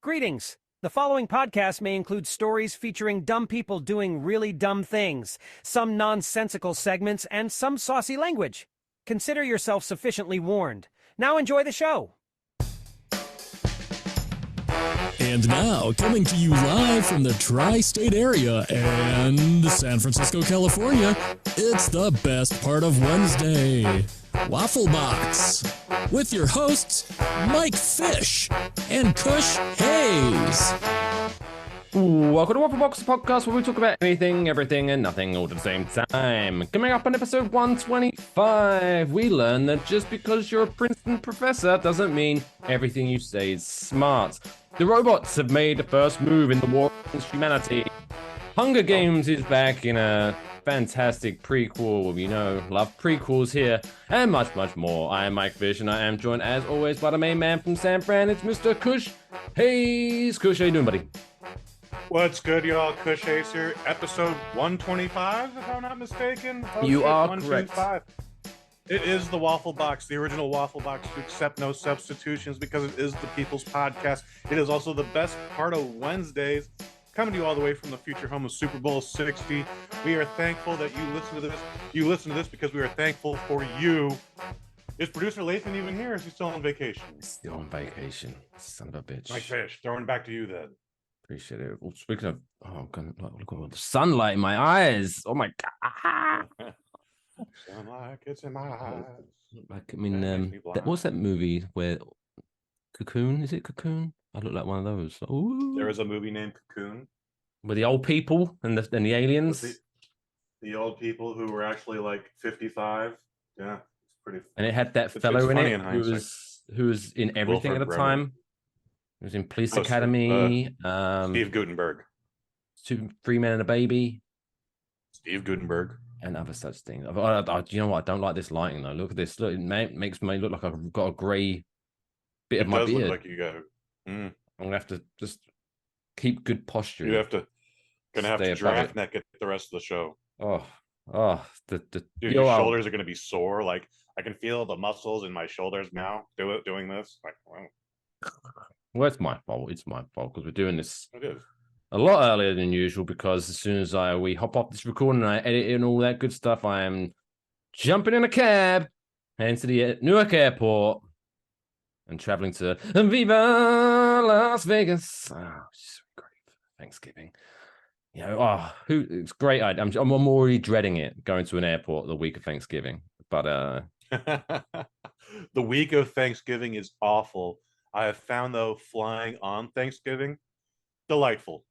Greetings. The following podcast may include stories featuring dumb people doing really dumb things, some nonsensical segments, and some saucy language. Consider yourself sufficiently warned. Now enjoy the show. And now, coming to you live from the tri-state area and San Francisco, California, it's the best part of Wednesday, Waffle Box, with your hosts, Mike Fish and Kush Hayes. Welcome to Waffle Box, the podcast where we talk about anything, everything, and nothing all at the same time. Coming up on episode 125, we learn that just because you're a Princeton professor doesn't mean everything you say is smart. The robots have made the first move in the war against humanity. Hunger Games is back in a fantastic prequel. You know, love prequels here, and much, much more. I am Mike Fish, and I am joined, as always, by the main man from San Fran. It's Mr. Kush Hayes. Kush, how you doing, buddy? What's good, y'all? Kush Hayes here. Episode 125, if I'm not mistaken. You are correct. It is the Waffle Box, the original Waffle Box to accept no substitutions because it is the people's podcast. It is also the best part of Wednesdays, coming to you all the way from the future home of Super Bowl 60. We are thankful that you listen to this. You listen to this because we are thankful for you. Is producer Lathan even here? Is he still on vacation? Still on vacation. Son of a bitch. Mike Fish, throwing back to you then. Appreciate it. Well, speaking of, look at the sunlight in my eyes. Oh my god. Sunlight gets in my eyes. Like, I mean, what's that movie where Cocoon? Is it Cocoon? I look like one of those. Ooh. There is a movie named Cocoon. With the old people and the aliens. The old people who were actually like 55. Yeah, it's pretty. And it had that fellow in it who was in everything at the time. He was in Police Academy. Steve Guttenberg. 3 Men and a Baby. Steve Guttenberg. And other such things. You know what? I don't like this lighting though. Look at this. Look, it makes me look like I've got a grey bit of my beard. It does look like you got. I'm gonna have to just keep good posture. You have to. Gonna have to draft neck it the rest of the show. Dude, your shoulders are gonna be sore. Like I can feel the muscles in my shoulders now. Doing this. Like, well, it's my fault. It's my fault because we're doing this. It is. A lot earlier than usual because as soon as we hop off this recording and I edit it and all that good stuff, I am jumping in a cab heading to the Newark airport and traveling to Viva Las Vegas. Oh, it's great for Thanksgiving. You know, it's great. I'm already dreading it, going to an airport the week of Thanksgiving. But the week of Thanksgiving is awful. I have found though flying on Thanksgiving delightful.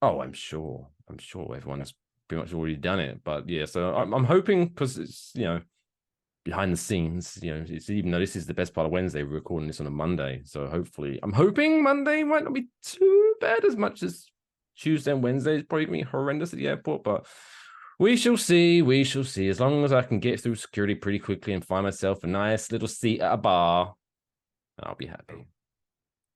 Oh, I'm sure everyone's pretty much already done it, but yeah. So I'm hoping because it's behind the scenes. It's even though this is the best part of Wednesday, we're recording this on a Monday. So hopefully, I'm hoping Monday might not be too bad as much as Tuesday and Wednesday is probably gonna be horrendous at the airport. But we shall see. We shall see. As long as I can get through security pretty quickly and find myself a nice little seat at a bar, I'll be happy.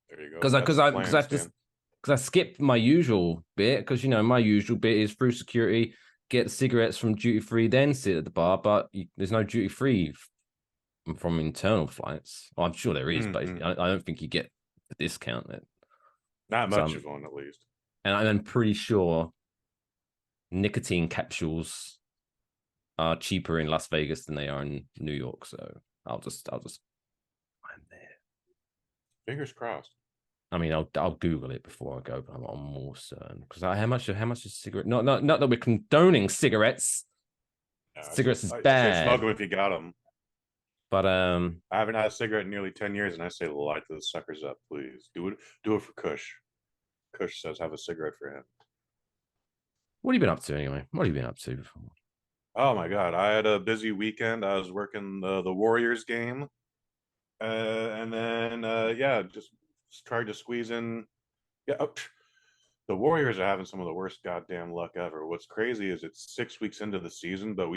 There you go. Because I skipped my usual bit, because, my usual bit is through security, get cigarettes from duty-free, then sit at the bar, but there's no duty-free from internal flights. Well, I'm sure there is, but I don't think you get the discount. Not much of one, at least. And I'm pretty sure nicotine capsules are cheaper in Las Vegas than they are in New York, so I'll just I'm there. Fingers crossed. I mean, I'll Google it before I go, but I'm more certain because how much is cigarette? Not that we're condoning cigarettes. No, cigarettes is bad. Smoke them if you got them. But I haven't had a cigarette in nearly 10 years, and I say light the suckers up, please. Do it for Kush. Kush says have a cigarette for him. What have you been up to anyway? What have you been up to before? Oh my God, I had a busy weekend. I was working the Warriors game, and then just tried to squeeze in. Yeah, the Warriors are having some of the worst goddamn luck ever. What's crazy is it's 6 weeks into the season, but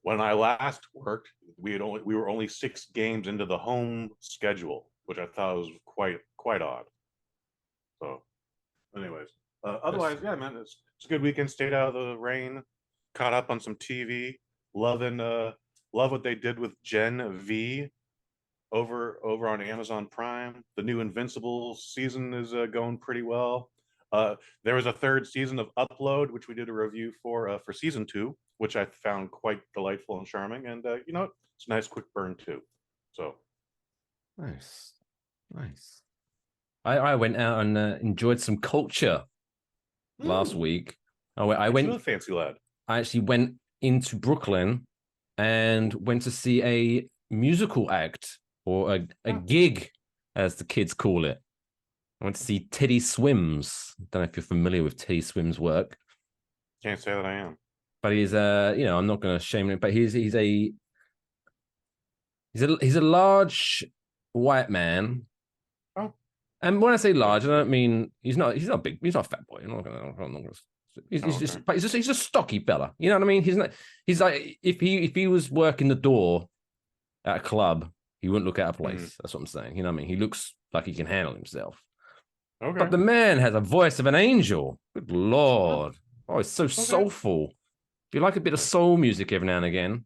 when I last worked, we were only 6 games into the home schedule, which I thought was quite odd. So, anyways, otherwise, yeah, man, it's a good weekend. Stayed out of the rain, caught up on some TV. Love what they did with Gen V. over on Amazon Prime. The new Invincible season is going pretty well. There was a third season of Upload, which we did a review for season 2, which I found quite delightful and charming. And it's a nice quick burn too. So nice. I went out and enjoyed some culture last week. I went. To the fancy lad. I actually went into Brooklyn and went to see a musical act or a gig, as the kids call it. I went to see Teddy Swims. Don't know if you're familiar with Teddy Swims' work. Can't say that I am. But he's I'm not going to shame him, but he's a large white man. Oh. And when I say large, I don't mean he's not big. He's not a fat boy. I'm not gonna he's a stocky fella. You know what I mean? He's like if he was working the door at a club, he wouldn't look out of place. That's what I'm saying. You know what I mean? He looks like he can handle himself. Okay. But the man has a voice of an angel. Good Lord. Oh, it's so soulful. If you like a bit of soul music every now and again,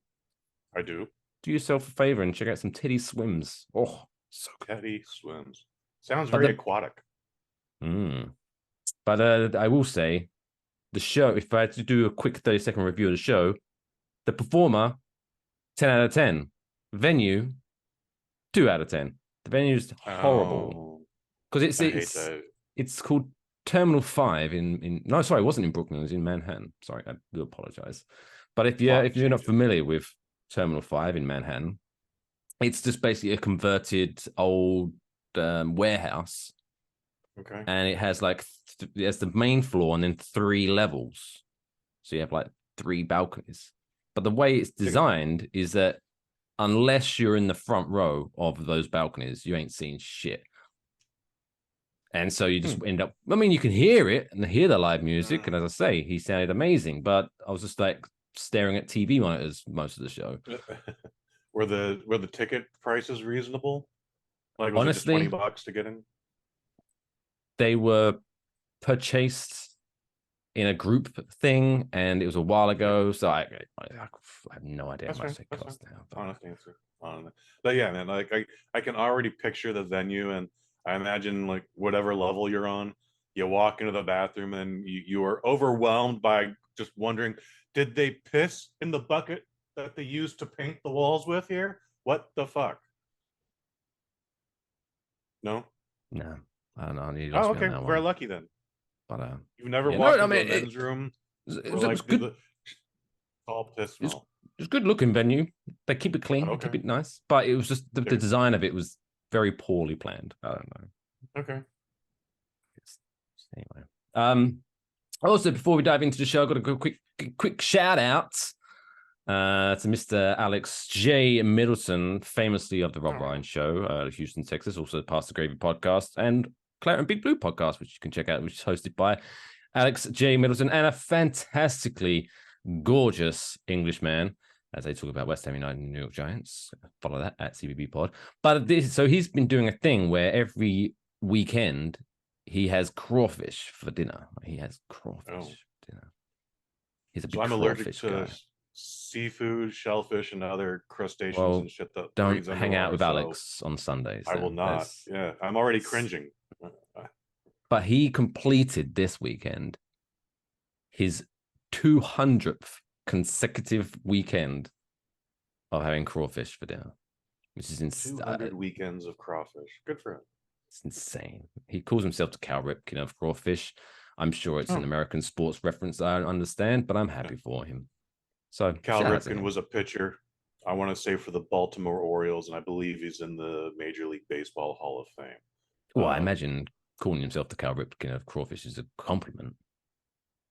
I do. Do yourself a favor and check out some Teddy Swims. Oh, so good. Teddy Swims. Sounds very aquatic. But I will say, the show, if I had to do a quick 30-second review of the show, the performer, 10 out of 10. Venue, 2 out of 10. The venue is horrible. Because it's called Terminal 5 no, sorry, it wasn't in Brooklyn, it was in Manhattan. Sorry, I do apologize. But if you're not familiar with Terminal 5 in Manhattan, it's just basically a converted old warehouse. Okay. And it has there's the main floor and then 3 levels. So you have 3 balconies. But the way it's designed is that unless you're in the front row of those balconies, you ain't seeing shit. And so you just end up, I mean, you can hear it and hear the live music. And as I say, he sounded amazing, but I was just staring at TV monitors most of the show. Were the ticket prices reasonable? Was honestly, it just $20 to get in? They were purchased in a group thing, and it was a while ago, so I have no idea how much they cost now. Honest answer. But yeah, man, I can already picture the venue, and I imagine whatever level you're on, you walk into the bathroom and you are overwhelmed by just wondering, did they piss in the bucket that they used to paint the walls with here? What the fuck? No? No. I don't know. Oh, okay. Very lucky then. But you've never walked into a men's room. It's good. All piss smell. It's good looking venue. They keep it clean. They keep it nice. But it was just the design of it was very poorly planned. I don't know. Okay. Anyway. Also, before we dive into the show, I've got to go quick shout out to Mr. Alex J. Middleton, famously of the Rob Ryan Show, Houston, Texas, also Past the Gravy podcast, and Claret and Big Blue podcast, which you can check out, which is hosted by Alex J. Middleton, and a fantastically gorgeous Englishman, as they talk about West Ham United and New York Giants. Follow that at CBB Pod. But so he's been doing a thing where every weekend he has crawfish for dinner. He has crawfish for dinner. He's a big allergic to guy. Seafood, shellfish, and other crustaceans and shit. That don't hang out with Alex on Sundays. I will not. Yeah, I'm already cringing. But he completed this weekend his 200th consecutive weekend of having crawfish for dinner, which is insane. 200 weekends of crawfish. Good for him. It's insane. He calls himself the Cal Ripken of crawfish. I'm sure it's an American sports reference I don't understand, but I'm happy for him. So Cal Ripken was a pitcher, I want to say, for the Baltimore Orioles, and I believe he's in the Major League Baseball Hall of Fame. Well, I imagine calling himself the Cal Ripken of crawfish is a compliment.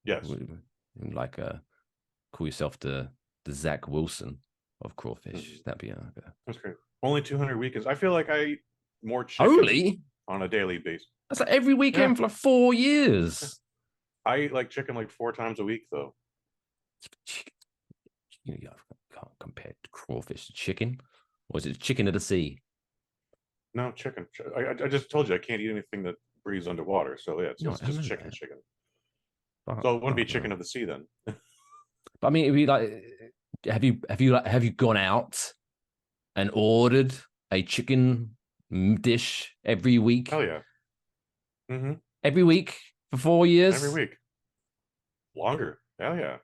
Yes. Call yourself the Zach Wilson of crawfish. That'd be that's great. Only 200 weekends. I feel like I eat more chicken on a daily basis. That's every weekend for 4 years. I eat chicken 4 times a week, though. You can't compare crawfish to chicken. Or is it chicken of the sea? No, chicken. I just told you I can't eat anything that breathes underwater. So yeah, it's just chicken. So it wouldn't be chicken of the sea then. But I mean, it'd be have you gone out and ordered a chicken dish every week. Hell yeah. Mm-hmm. Every week for 4 years. Every week. Longer. Hell yeah.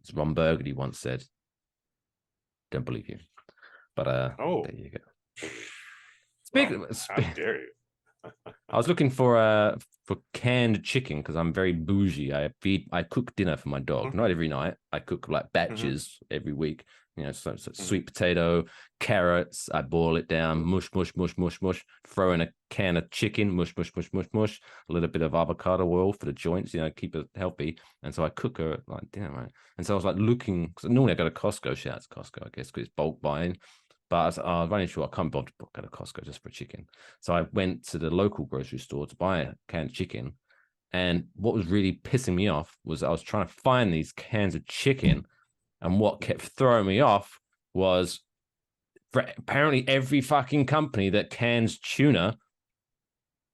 As Ron Burgundy once said. Don't believe you. But there you go. How dare you? I was looking for canned chicken because I'm very bougie. I cook dinner for my dog. Not every night. I cook like batches every week. You know, so sweet potato, carrots. I boil it down, mush, throw in a can of chicken, mush, a little bit of avocado oil for the joints, you know, keep it healthy. And so I cook her like dinner, right? And so I was like looking, because normally I go to Costco, shout out to Costco, I guess, because it's bulk buying. But I was running short, I can't bother to go to Costco just for chicken. So I went to the local grocery store to buy a can of chicken. And what was really pissing me off was I was trying to find these cans of chicken. And what kept throwing me off was apparently every fucking company that cans tuna,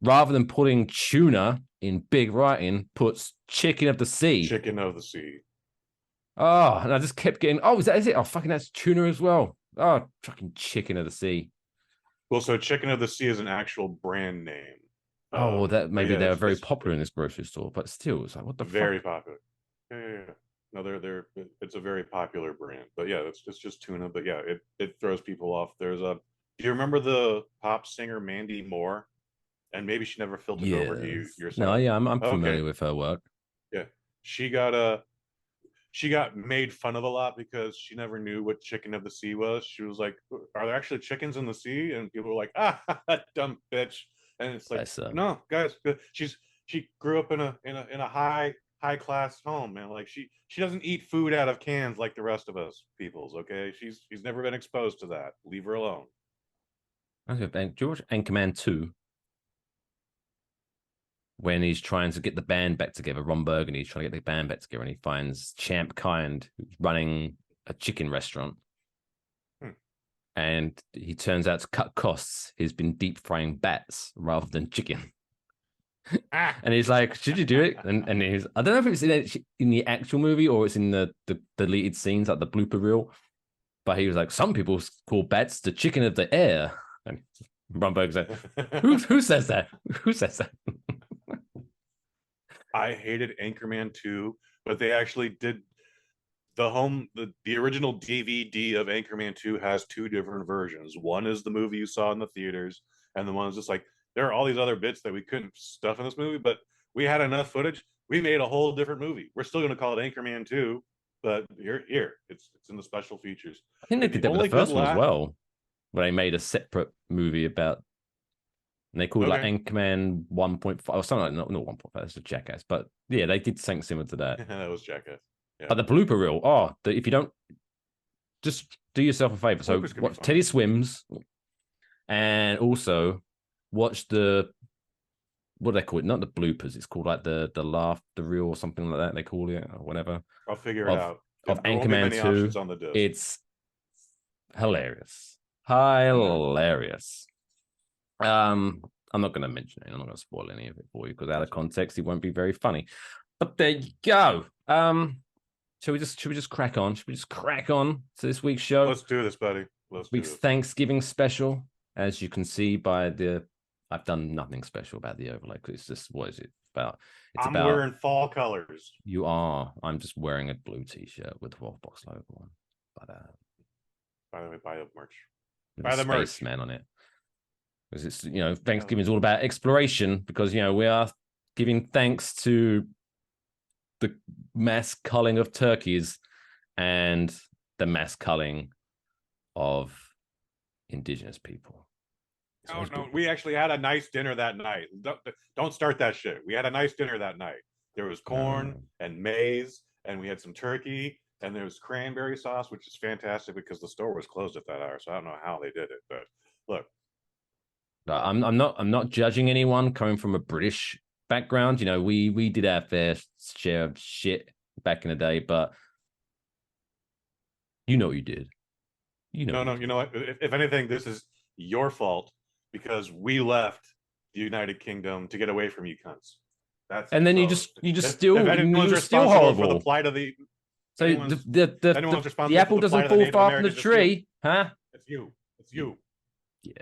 rather than putting tuna in big writing, puts chicken of the sea. Chicken of the sea. Oh, and I just kept getting, is it? Oh, fucking that's tuna as well. Oh, fucking chicken of the sea. Well, so chicken of the sea is an actual brand name. Well, that maybe they were very popular in this grocery store, but still, it's like, what the fuck? Very popular. Yeah. No, it's a very popular brand, but yeah, it's just tuna. But yeah, it throws people off. Do you remember the pop singer Mandy Moore? And maybe she never filtered over to you yourself. No, yeah, I'm familiar with her work. Yeah, she got made fun of a lot because she never knew what chicken of the sea was. She was like, "Are there actually chickens in the sea?" And people were like, "Ah, dumb bitch." And it's like, no, guys, she grew up in a high class home, man. Like she doesn't eat food out of cans like the rest of us peoples. Okay, she's never been exposed to that. Leave her alone. Okay, George Anchorman 2, when he's trying to get the band back together, Ron Burgundy's trying to get the band back together, and he finds Champ Kind, who's running a chicken restaurant. And he turns out to cut costs. He's been deep frying bats rather than chicken. And he's like, should you do it? And he's, I don't know if it's in the actual movie or it's in the deleted scenes, like the blooper reel. But he was like, some people call bats the chicken of the air. And Brumberg said, who says that? Who says that? I hated Anchorman 2, but they actually did the original DVD of Anchorman 2 has two different versions. One is the movie you saw in the theaters, and the one is just like, there are all these other bits that we couldn't stuff in this movie, but we had enough footage. We made a whole different movie. We're still going to call it Anchorman 2, but here it's in the special features. I think they did that with the first one as well, where they made a separate movie about, and they called it like Anchorman 1.5 or something like, not 1.5, that's a Jackass, but yeah, they did something similar to that. That was Jackass. Yeah. But the blooper reel, if you don't, just do yourself a favor. So watch Teddy Swims, and also watch what do they call it? Not the bloopers. It's called like the laugh, the reel, or something like that. They call it, or whatever. I'll figure it out. Of Anchorman 2, it's hilarious. Hilarious. I'm not going to mention it. I'm not going to spoil any of it for you because out of context, it won't be very funny. But there you go. Should we just crack on? Should we just crack on to this week's show? Let's do this, buddy. Week's Thanksgiving special. As you can see by I've done nothing special about the overlay because it's just, what is it about? I'm wearing fall colors. You are. I'm just wearing a blue t-shirt with the Waffle Box logo on. But by the way, buy the merch. Buy the merch, man, on it. Because it's, Thanksgiving is all about exploration because, we are giving thanks to the mass culling of turkeys and the mass culling of indigenous people. Oh, no, we actually had a nice dinner that night. Don't start that shit. We had a nice dinner that night. There was corn and maize, and we had some turkey, and there was cranberry sauce, which is fantastic because the store was closed at that hour, so I don't know how they did it. But look, I'm not judging anyone coming from a British background. We did our fair share of shit back in the day, but you know what you did. No, you know what? If anything, this is your fault because we left the United Kingdom to get away from you cunts. And then you just still horrible for the plight of the. So the apple doesn't fall far from the tree, huh? It's you. Yeah.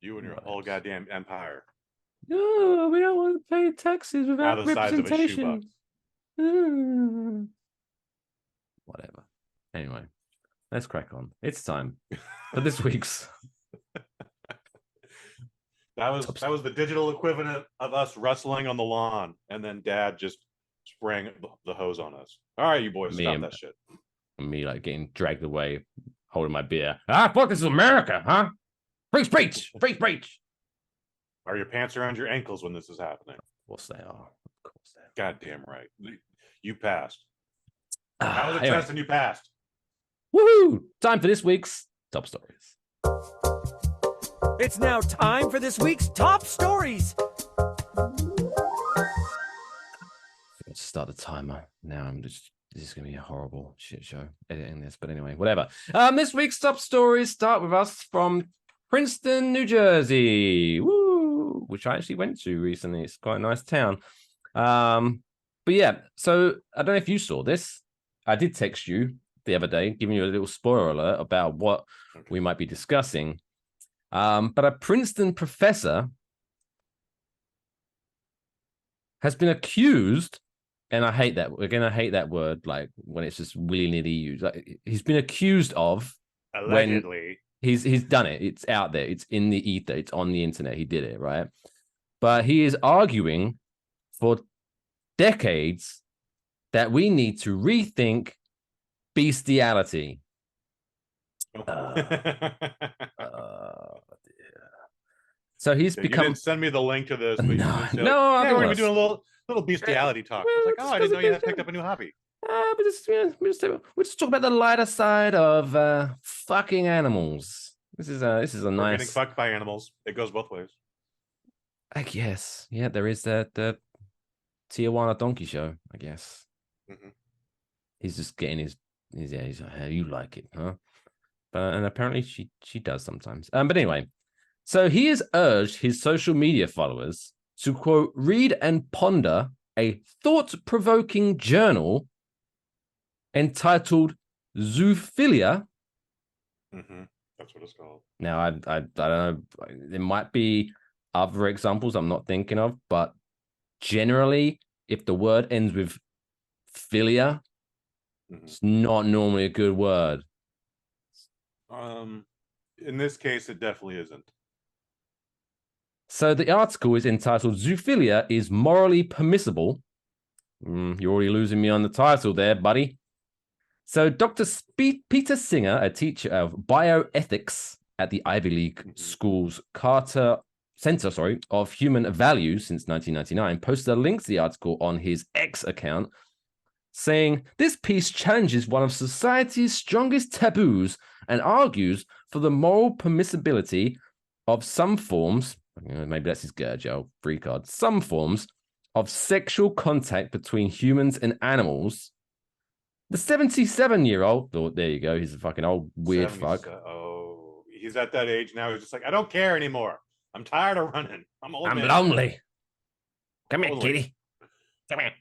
You and your What whole else? goddamn empire. No, we don't want to pay taxes Now without the size of a representation. shoebox. Whatever. Anyway, let's crack on. It's time for this week's. That was the digital equivalent of us wrestling on the lawn, and then Dad just spraying the hose on us. All right, you boys, stop that shit. Me like getting dragged away, holding my beer. Fuck, this is America, huh? Free speech, free speech. Are your pants around your ankles when this is happening? Of course they are. Of course they are. Goddamn right. You passed. That was a test and you passed. Woohoo! Time for this week's top stories. It's now time for this week's top stories. Let's start the timer. Now this is going to be a horrible shit show editing this, but anyway, whatever. This week's top stories start with us from Princeton, New Jersey. Woo! Which I actually went to recently. It's quite a nice town. But yeah, so I don't know if you saw this. I did text you the other day, giving you a little spoiler alert about what we might be discussing. But a Princeton professor has been accused, and I hate that. Again, I hate that word, like when it's just willy-nilly used. Like, he's been accused of allegedly. He's done it. It's out there. It's in the ether. It's on the internet. He did it, right? But he is arguing for decades that we need to rethink bestiality. So he's become. You didn't send me the link to this. But No, yeah, we're gonna be doing a little bestiality talk. I was like, oh, I didn't know you had picked up a new hobby. We just talk about the lighter side of fucking animals. This is a nice. Getting fucked by animals. It goes both ways. I guess. Yeah, there is the Tijuana donkey show. I guess. Mm-hmm. He's just getting his he's like, hey, you like it, huh? And apparently she does sometimes. But anyway, so he has urged his social media followers to, quote, read and ponder a thought-provoking journal entitled Zoophilia. Mm-hmm. That's what it's called. Now, I don't know. There might be other examples I'm not thinking of, but generally, if the word ends with philia, it's not normally a good word. In this case, it definitely isn't. So the article is entitled Zoophilia is morally permissible. You're already losing me on the title there, buddy. So Dr. Peter Singer, a teacher of bioethics at the Ivy League School's Carter Center, of Human Values since 1999, posted a link to the article on his X account, saying, this piece challenges one of society's strongest taboos and argues for the moral permissibility of some forms, maybe that's his Gurjo free card, some forms of sexual contact between humans and animals. The 77-year-old, oh, there you go, he's a fucking old weird fuck. Oh, he's at that age now. He's just like, I don't care anymore. I'm tired of running. I'm old. I'm lonely. Come here, kitty. Come here.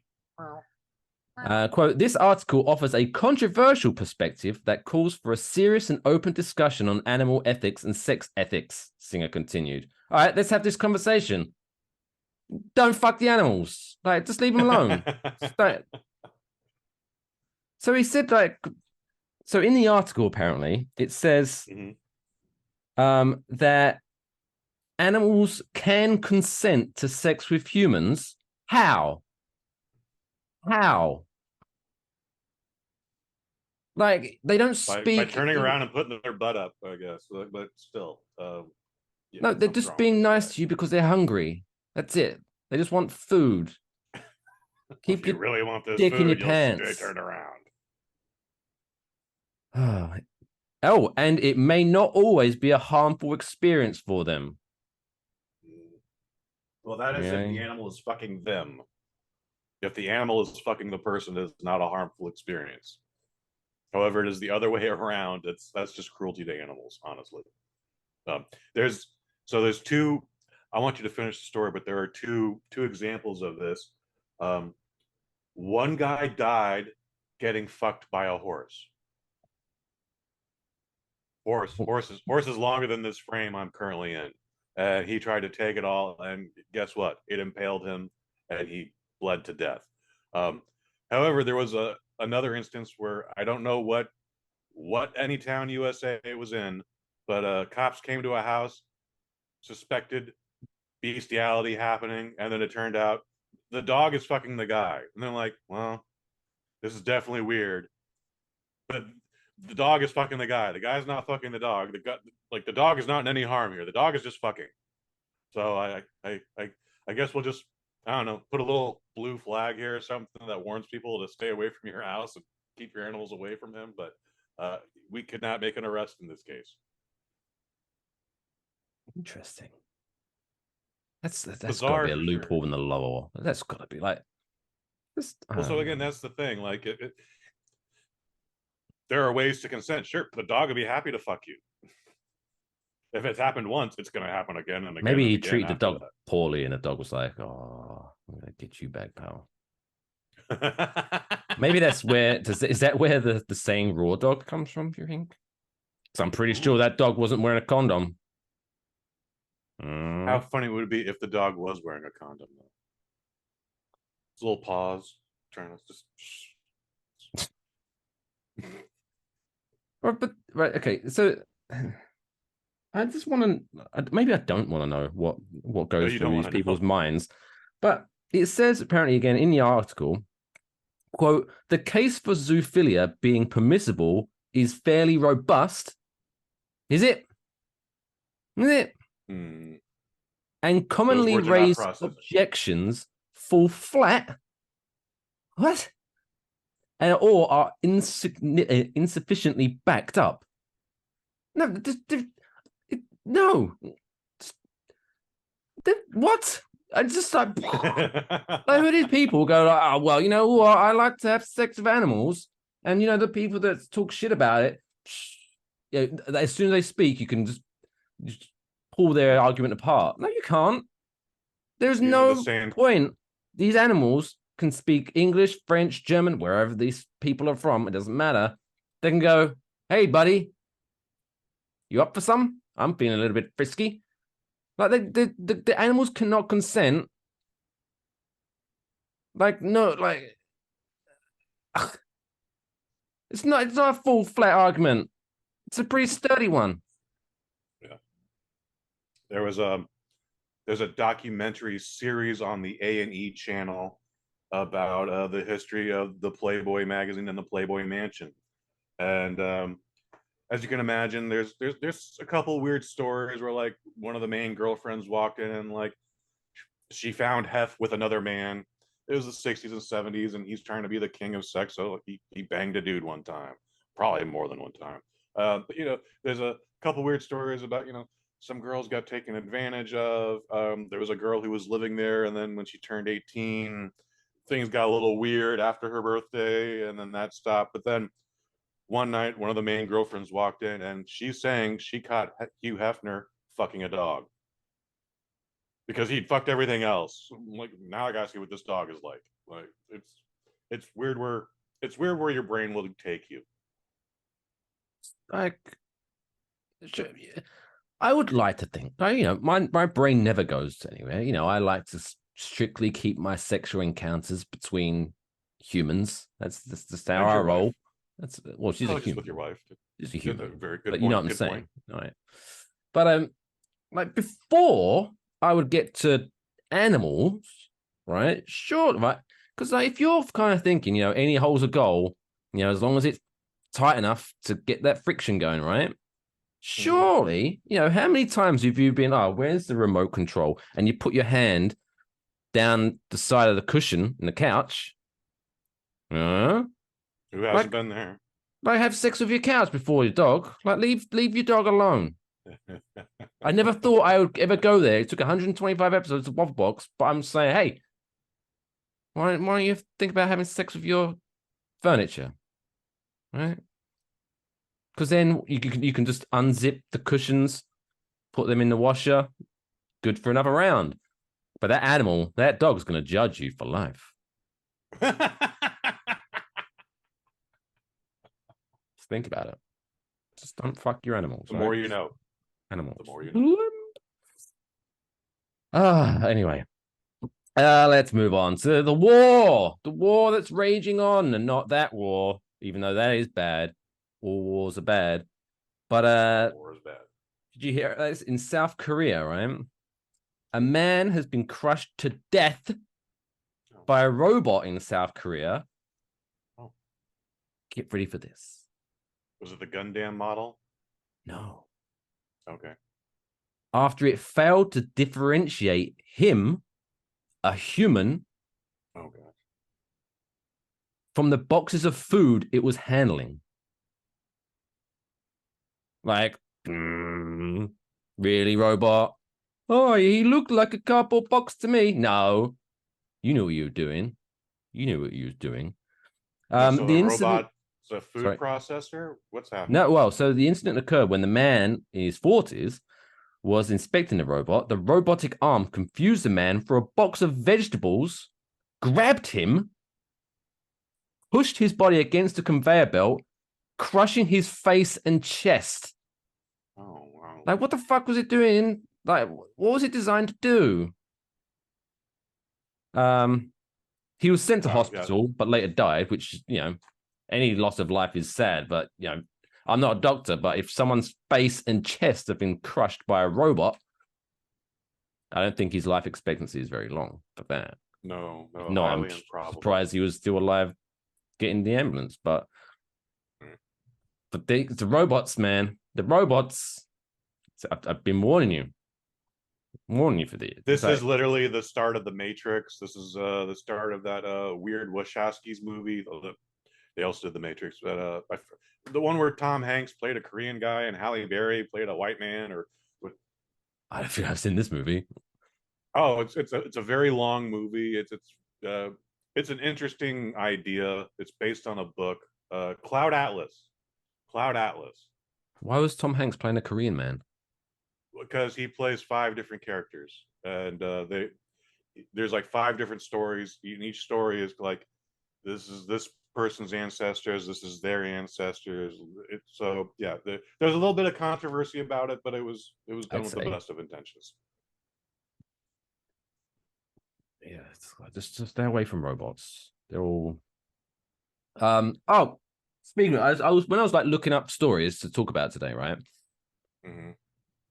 Quote, this article offers a controversial perspective that calls for a serious and open discussion on animal ethics and sex ethics, Singer continued. All right, let's have this conversation. Don't fuck the animals. Like, just leave them alone. So he said, like, so in the article, apparently, it says that animals can consent to sex with humans. How? Like, they don't speak by turning around and putting their butt up, I guess. But still, yeah, no, they're just being nice to you because they're hungry. That's it. They just want food. Keep your really want this dick food, in your pants. Turn around. Oh, and it may not always be a harmful experience for them. Well, that is if the animal is fucking them. If the animal is fucking the person, it's not a harmful experience. However, it is the other way around. That's just cruelty to animals, honestly. There's two. I want you to finish the story, but there are two examples of this. One guy died getting fucked by a horse. Horse is longer than this frame I'm currently in. And he tried to take it all, and guess what? It impaled him, and he bled to death. However, there was another instance where I don't know what any town USA was in, but cops came to a house, suspected bestiality happening, and then it turned out the dog is fucking the guy, and they're like, well, this is definitely weird, but the dog is fucking the guy. The guy's not fucking the dog. The dog is not in any harm here. The dog is just fucking. So I guess we'll just, I don't know, put a little blue flag here or something that warns people to stay away from your house and keep your animals away from him. But we could not make an arrest in this case. Interesting. That's got Bizarre, to be a loophole in the law. That's got to be like. Well, so again, that's the thing. Like, there are ways to consent. Sure, the dog would be happy to fuck you. If it's happened once, it's going to happen again and again. Maybe he again treated the dog that. poorly, and the dog was like, "Oh, I'm going to get you back, pal." Maybe that's where is that where the saying "raw dog" comes from? Do you think? Because I'm pretty sure that dog wasn't wearing a condom. How funny would it be if the dog was wearing a condom, though? It's a little pause, trying to just. Right, okay. So I just want to. Maybe I don't want to know what goes through these people's minds, but it says apparently again in the article, quote, "The case for zoophilia being permissible is fairly robust." Is it? Is it? And commonly raised objections fall flat. What? And or are insufficiently backed up. No, no. What? I just like, like who these people go like, oh well, you know what? I like to have sex with animals, and you know the people that talk shit about it. You know, as soon as they speak, you can just pull their argument apart. No, you can't. There's no point. These animals can speak English, French, German, wherever these people are from. It doesn't matter. They can go, hey, buddy, you up for some? I'm feeling a little bit frisky. Like the animals cannot consent. Like, no, like, ugh. It's not a full flat argument. It's a pretty sturdy one. Yeah. There's a documentary series on the A&E channel about the history of the Playboy magazine and the Playboy Mansion, and as you can imagine, there's a couple weird stories where like one of the main girlfriends walked in and like she found Hef with another man. It was the 60s and 70s, and he's trying to be the king of sex, so he banged a dude one time, probably more than one time. But you know, there's a couple weird stories about, you know, some girls got taken advantage of. There was a girl who was living there, and then when she turned 18, things got a little weird after her birthday, and then that stopped. But then one night, one of the main girlfriends walked in, and she's saying she caught Hugh Hefner fucking a dog because he'd fucked everything else. Like, now I gotta see what this dog is like. Like, it's weird where your brain will take you. Like, I would like to think, you know, my brain never goes anywhere. You know, I like to strictly keep my sexual encounters between humans. That's just how I roll. Wife. That's well, she's a human. With your wife. She's a human. Very good. But you know what I'm saying, all right? But like before I would get to animals, right? Sure, right? Because like, if you're kind of thinking, you know, any hole's a goal, you know, as long as it's tight enough to get that friction going, right? Surely, you know, how many times have you been, oh, where's the remote control? And you put your hand down the side of the cushion in the couch. Who hasn't been there? Like, have sex with your couch before your dog. Like, leave your dog alone. I never thought I would ever go there. It took 125 episodes of Waffle Box, but I'm saying, hey, why don't you think about having sex with your furniture? Right? Because then you can just unzip the cushions, put them in the washer, good for another round. But that animal, that dog's going to judge you for life. Just think about it. Just don't fuck your animals. The more you know. Animals. The more you know. Anyway. Let's move on to the war. The war that's raging on, and not that war, even though that is bad. All wars are bad. But War is bad. did you hear this? In South Korea, right? A man has been crushed to death by a robot in South Korea. Oh. Get ready for this. Was it the Gundam model? No. Okay. After it failed to differentiate him, a human, Oh god. from the boxes of food it was handling. Like, really, robot? Oh, he looked like a cardboard box to me. No, you knew what you were doing. You knew what you was doing. So The the incident. robot is a food processor? What's happening? No, well, so the incident occurred when the man in his 40s was inspecting the robot. The robotic arm confused the man for a box of vegetables, grabbed him, pushed his body against a conveyor belt, crushing his face and chest. Oh wow. Like, what the fuck was it doing? Like, what was it designed to do? He was sent to hospital, but later died, which, any loss of life is sad, but, I'm not a doctor, but if someone's face and chest have been crushed by a robot, I don't think his life expectancy is very long for that. No, I'm surprised he was still alive getting the ambulance, but the robots, man, the robots, I've been warning you for this. This is literally the start of the Matrix. This is the start of that weird Wachowski's movie. They also did the Matrix, but the one where Tom Hanks played a Korean guy and Halle Berry played a white man. I don't think I've seen this movie. Oh, it's a very long movie. It's an interesting idea. It's based on a book, Cloud Atlas. Cloud Atlas. Why was Tom Hanks playing a Korean man? Because he plays 5 different characters, and there's like 5 different stories. And each story is like, this is this person's ancestors, this is their ancestors. There's a little bit of controversy about it, but it was done with the best of intentions. Yeah, just stay away from robots. They're all. Speaking of, I was like looking up stories to talk about today, right? Mm-hmm.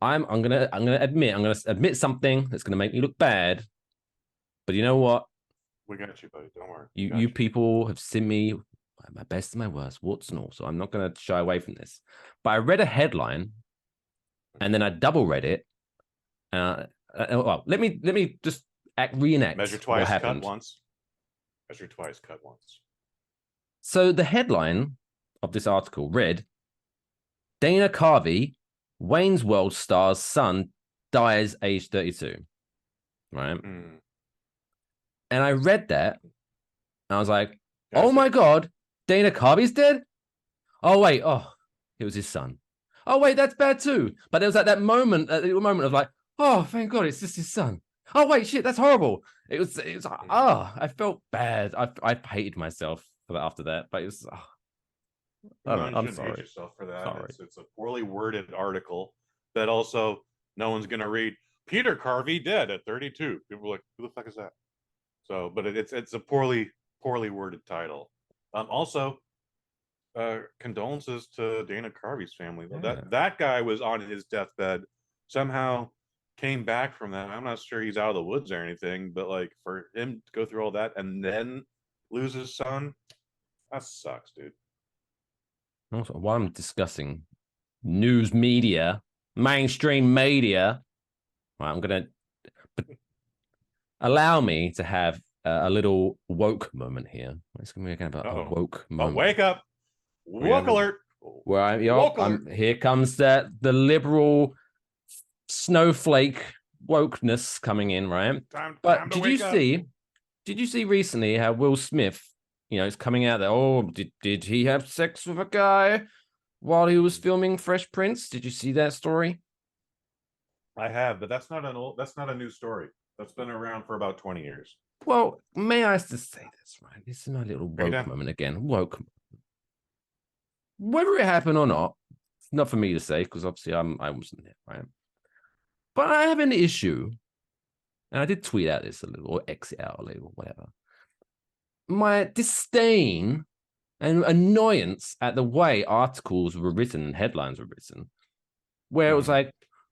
I'm gonna admit something that's gonna make me look bad, but you know what? We got you, buddy. Don't worry. You people have seen me at my best and my worst, warts and all, so I'm not gonna shy away from this. But I read a headline, and then I double read it. Well, let me just reenact. Measure twice, what happened. cut once. Measure twice, cut once. So the headline of this article read, Dana Carvey, Wayne's World star's son, dies age 32. Right? Mm. And I read that, and I was like, oh my God, Dana Carvey's dead? Oh, wait, it was his son. Oh, wait, that's bad too. But there was that moment of like, oh, thank God, it's just his son. Oh, wait, shit, that's horrible. It was I felt bad. I hated myself for that after that, but it was, I'm sorry. Hate yourself for that. It's a poorly worded article that also no one's going to read. Peter Carvey dead at 32. People are like, who the fuck is that? So, but it's a poorly worded title. Also, condolences to Dana Carvey's family. Yeah. That guy was on his deathbed, somehow came back from that. I'm not sure he's out of the woods or anything, but like for him to go through all that and then lose his son, that sucks, dude. Also, while I'm discussing news media, mainstream media, I'm gonna allow me to have a little woke moment here. It's gonna be again about a woke moment. Wake up! Woke alert! Here comes the liberal snowflake wokeness coming in, right? But did you see recently how Will Smith, is coming out there? Did he have sex with a guy while he was filming Fresh Prince? Did you see that story? I have, but that's not a new story. That's been around for about 20 years. Well, may I just say this, right? This is my little woke moment again. Woke. Whether it happened or not, not for me to say because obviously I wasn't there, right? But I have an issue, and I did tweet out this a little, or X it out a little, whatever. My disdain and annoyance at the way articles were written and headlines were written, where it was like,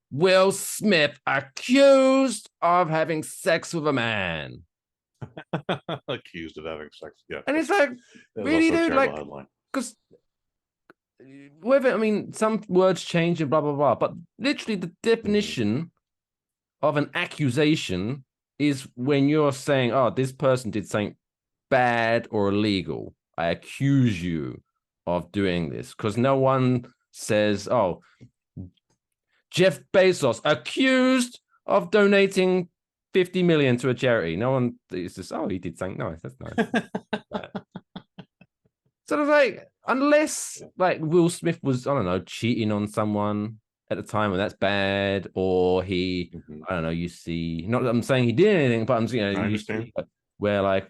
Will Smith accused of having sex with a man. Accused of having sex. Yeah. And it's like, really, dude? Like, because whether, I mean, some words change and blah, blah, blah, but literally the definition of an accusation is when you're saying, oh, this person did something bad or illegal. I accuse you of doing this, because no one says, oh, Jeff Bezos accused of donating 50 million to a charity. No one is just, oh, he did something nice. That's nice. So it's like, unless like Will Smith was, I don't know, cheating on someone at the time, and that's bad, or he, I don't know, you see, not that I'm saying he did anything, but I'm saying, you see, where like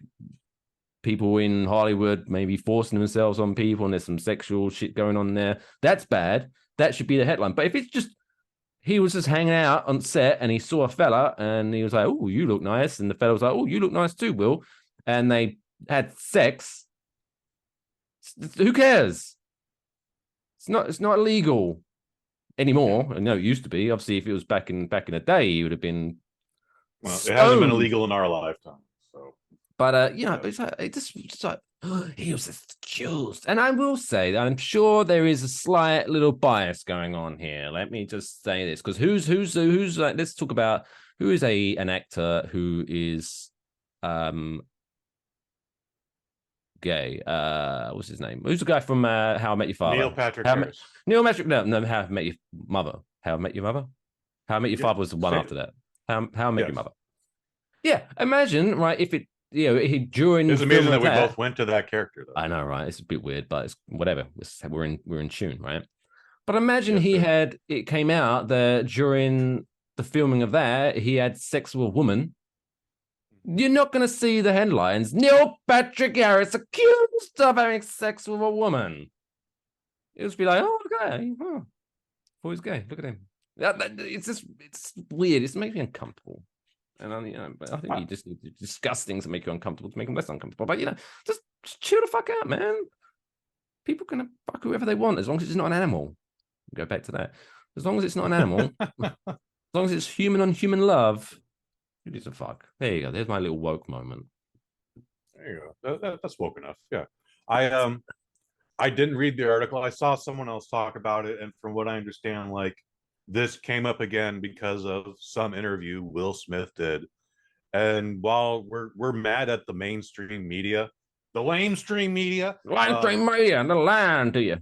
people in Hollywood maybe forcing themselves on people and there's some sexual shit going on there. That's bad. That should be the headline. But if it's just, he was just hanging out on set and he saw a fella and he was like, oh, you look nice. And the fella was like, oh, you look nice too, Will. And they had sex. Who cares? It's not illegal anymore. I know it used to be. Obviously, if it was back in the day, he would have been. Well, it hasn't been illegal in our lifetime. So, but you know, it's like he was accused, and I will say that I'm sure there is a slight little bias going on here. Let me just say this, because who's like, let's talk about who is an actor who is gay. What's his name? Who's the guy from How I Met Your Father? Neil Patrick Harris. Neil Patrick. No, How I Met Your Mother. How I Met Your Mother. How I Met Your Father was the one after that. How I Met Your Mother. Yeah, imagine, right, if it, you know, he during. It's amazing that we both went to that character, though. I know, right? It's a bit weird, but it's whatever. We're in tune, right? But imagine it came out that during the filming of that, he had sex with a woman. You're not going to see the headlines. Neil Patrick Harris accused of having sex with a woman. It would be like, oh, look at that. Oh, thought he's gay. Look at him. It's weird. It makes me uncomfortable. And I think you just need to discuss things that make you uncomfortable to make them less uncomfortable. But just chill the fuck out, man. People can fuck whoever they want as long as it's not an animal. Go back to that. As long as it's not an animal, as long as it's human on human love, who gives a fuck? There you go. There's my little woke moment. There you go. That's woke enough. Yeah. I didn't read the article. I saw someone else talk about it, and from what I understand, like, this came up again because of some interview Will Smith did. And while we're mad at the mainstream media, the lamestream media, and the lying to you.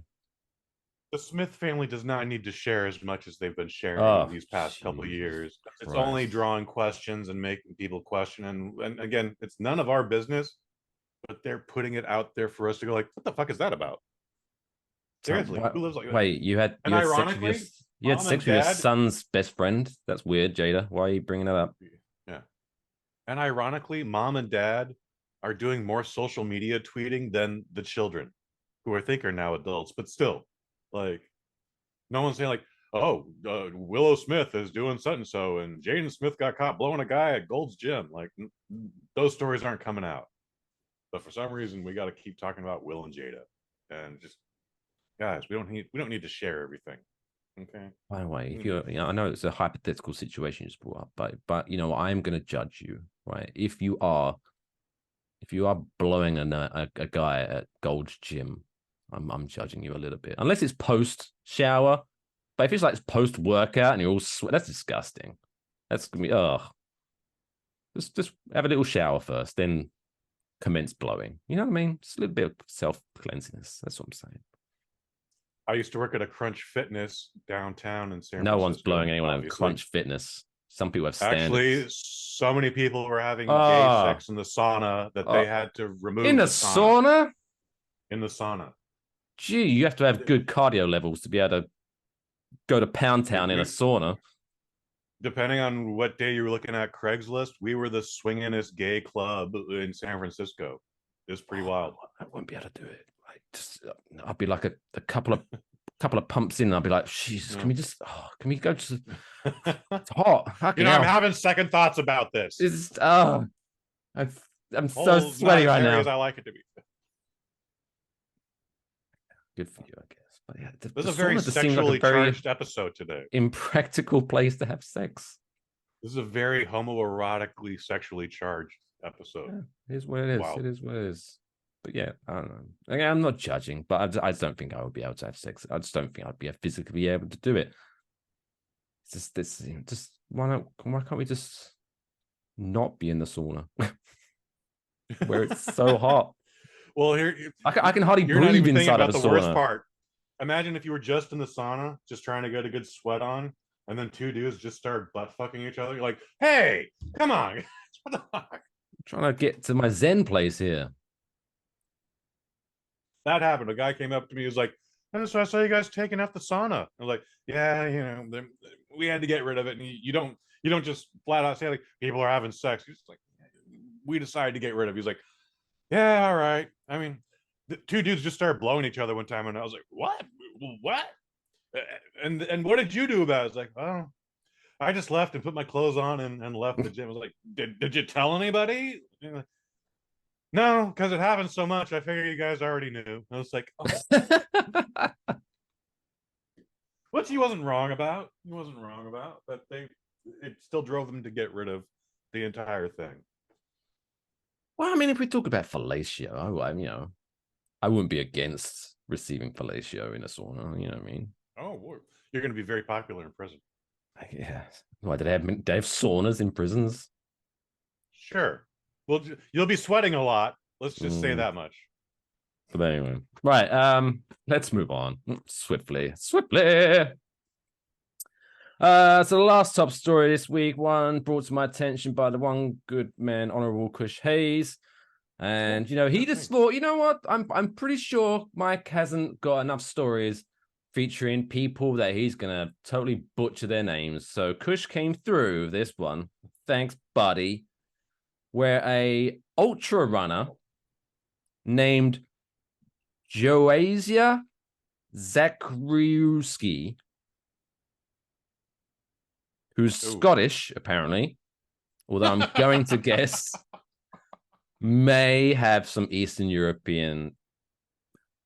The Smith family does not need to share as much as they've been sharing these past couple of years. It's only drawing questions and making people question. And again, it's none of our business, but they're putting it out there for us to go like, what the fuck is that about? Seriously, who lives like that? Wait, you had ironically, you had sex with your son's best friend? That's weird, Jada. Why are you bringing that up? Yeah. And ironically, mom and dad are doing more social media tweeting than the children, who I think are now adults, but still, like, no one's saying like, oh, Willow Smith is doing such and so, and Jaden Smith got caught blowing a guy at Gold's Gym. Like, those stories aren't coming out. But for some reason, we got to keep talking about Will and Jada, and just, guys, we don't need to share everything. Okay. By the way, if you're, I know it's a hypothetical situation you just brought up, but I'm going to judge you, right? If you are blowing a guy at Gold's Gym, I'm judging you a little bit, unless it's post shower. But if it's like post workout and you're all sweat, that's disgusting. That's gonna be Just have a little shower first, then commence blowing. You know what I mean? Just a little bit of self cleanliness. That's what I'm saying. I used to work at a Crunch Fitness downtown in San Francisco. No one's blowing anyone at Crunch Fitness. Some people have standards. Actually, so many people were having gay sex in the sauna that they had to remove in the sauna. In the sauna. Gee, you have to have good cardio levels to be able to go to Pound Town in a sauna. Depending on what day you were looking at Craigslist, we were the swinginest gay club in San Francisco. It was pretty wild. I wouldn't be able to do it. I'd be like a couple of couple of pumps in, and I'll be like, Jesus, can we go to? It's hot. I'm having second thoughts about this. It's I'm so sweaty right now. I like it to be. Good for you, I guess. But yeah, this is a very sexually charged episode today. Impractical place to have sex. This is a very homoerotically sexually charged episode. Yeah, it is what it is. Wow. It is what it is. But yeah, I don't know. Again, I'm not judging, but I don't think I would be able to have sex. I just don't think I'd be physically able to do it. It's just this. Just why can't we just not be in the sauna where it's so hot? Well, here I can hardly breathe inside of the sauna. The worst part. Imagine if you were just in the sauna, just trying to get a good sweat on, and then two dudes just start butt fucking each other. You're like, hey, come on. What the fuck? I'm trying to get to my Zen place here. That happened. A guy came up to me. He was like, so I saw you guys taking out the sauna. I was like, yeah, we had to get rid of it. And you don't just flat out say like people are having sex. He's like, we decided to get rid of it. He's like, yeah, all right. I mean, the two dudes just started blowing each other one time, and I was like, what? And what did you do about it? I was like, oh, I just left and put my clothes on and left the gym. I was like, did you tell anybody? No, because it happens so much. I figured you guys already knew. I was like, oh. Which he wasn't wrong about. He wasn't wrong about, but it still drove them to get rid of the entire thing. Well, I mean, if we talk about fellatio, I wouldn't be against receiving fellatio in a sauna. You know what I mean? Oh, you're going to be very popular in prison. Yeah. Why do they have saunas in prisons? Sure. Well, you'll be sweating a lot. Let's just say that much. But anyway, right. Let's move on swiftly. So the last top story this week, one brought to my attention by the one good man, Honorable Kush Hayes, and he just thought, you know what? I'm pretty sure Mike hasn't got enough stories featuring people that he's gonna totally butcher their names. So Kush came through this one. Thanks, buddy. Where a ultrarunner named Johansson Zakriewski, who's Scottish, apparently, although I'm going to guess may have some Eastern European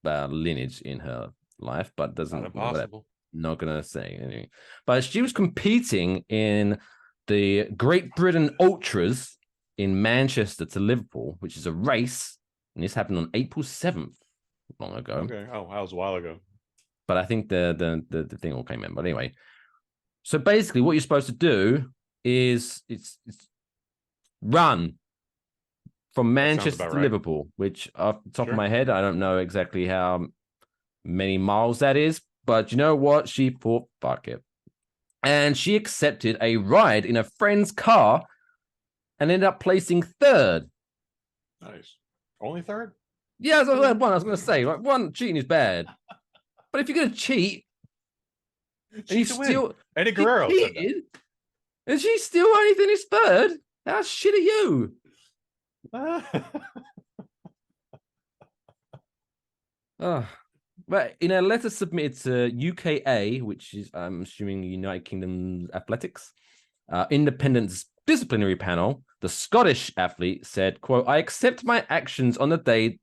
lineage in her life, but doesn't. Not impossible. Not gonna say anything. But she was competing in the Great Britain Ultras in Manchester to Liverpool, which is a race, and this happened on April 7th, long ago. Okay. Oh, that was a while ago. But I think the thing all came in. But anyway, so basically, what you're supposed to do is it's run from Manchester to Liverpool, which off the top of my head, I don't know exactly how many miles that is. But you know what? She thought, fuck it. And she accepted a ride in a friend's car and ended up placing third. Nice. Only third? Yeah, I was going to say, like, one, cheating is bad. But if you're going to cheat, and you still... Eddie Guerrero cheated, and she still only finished third, how shit are you? But in a letter submitted to UKA, which is, I'm assuming, United Kingdom Athletics, Independent Disciplinary Panel, the Scottish athlete said, quote, I accept my actions on the day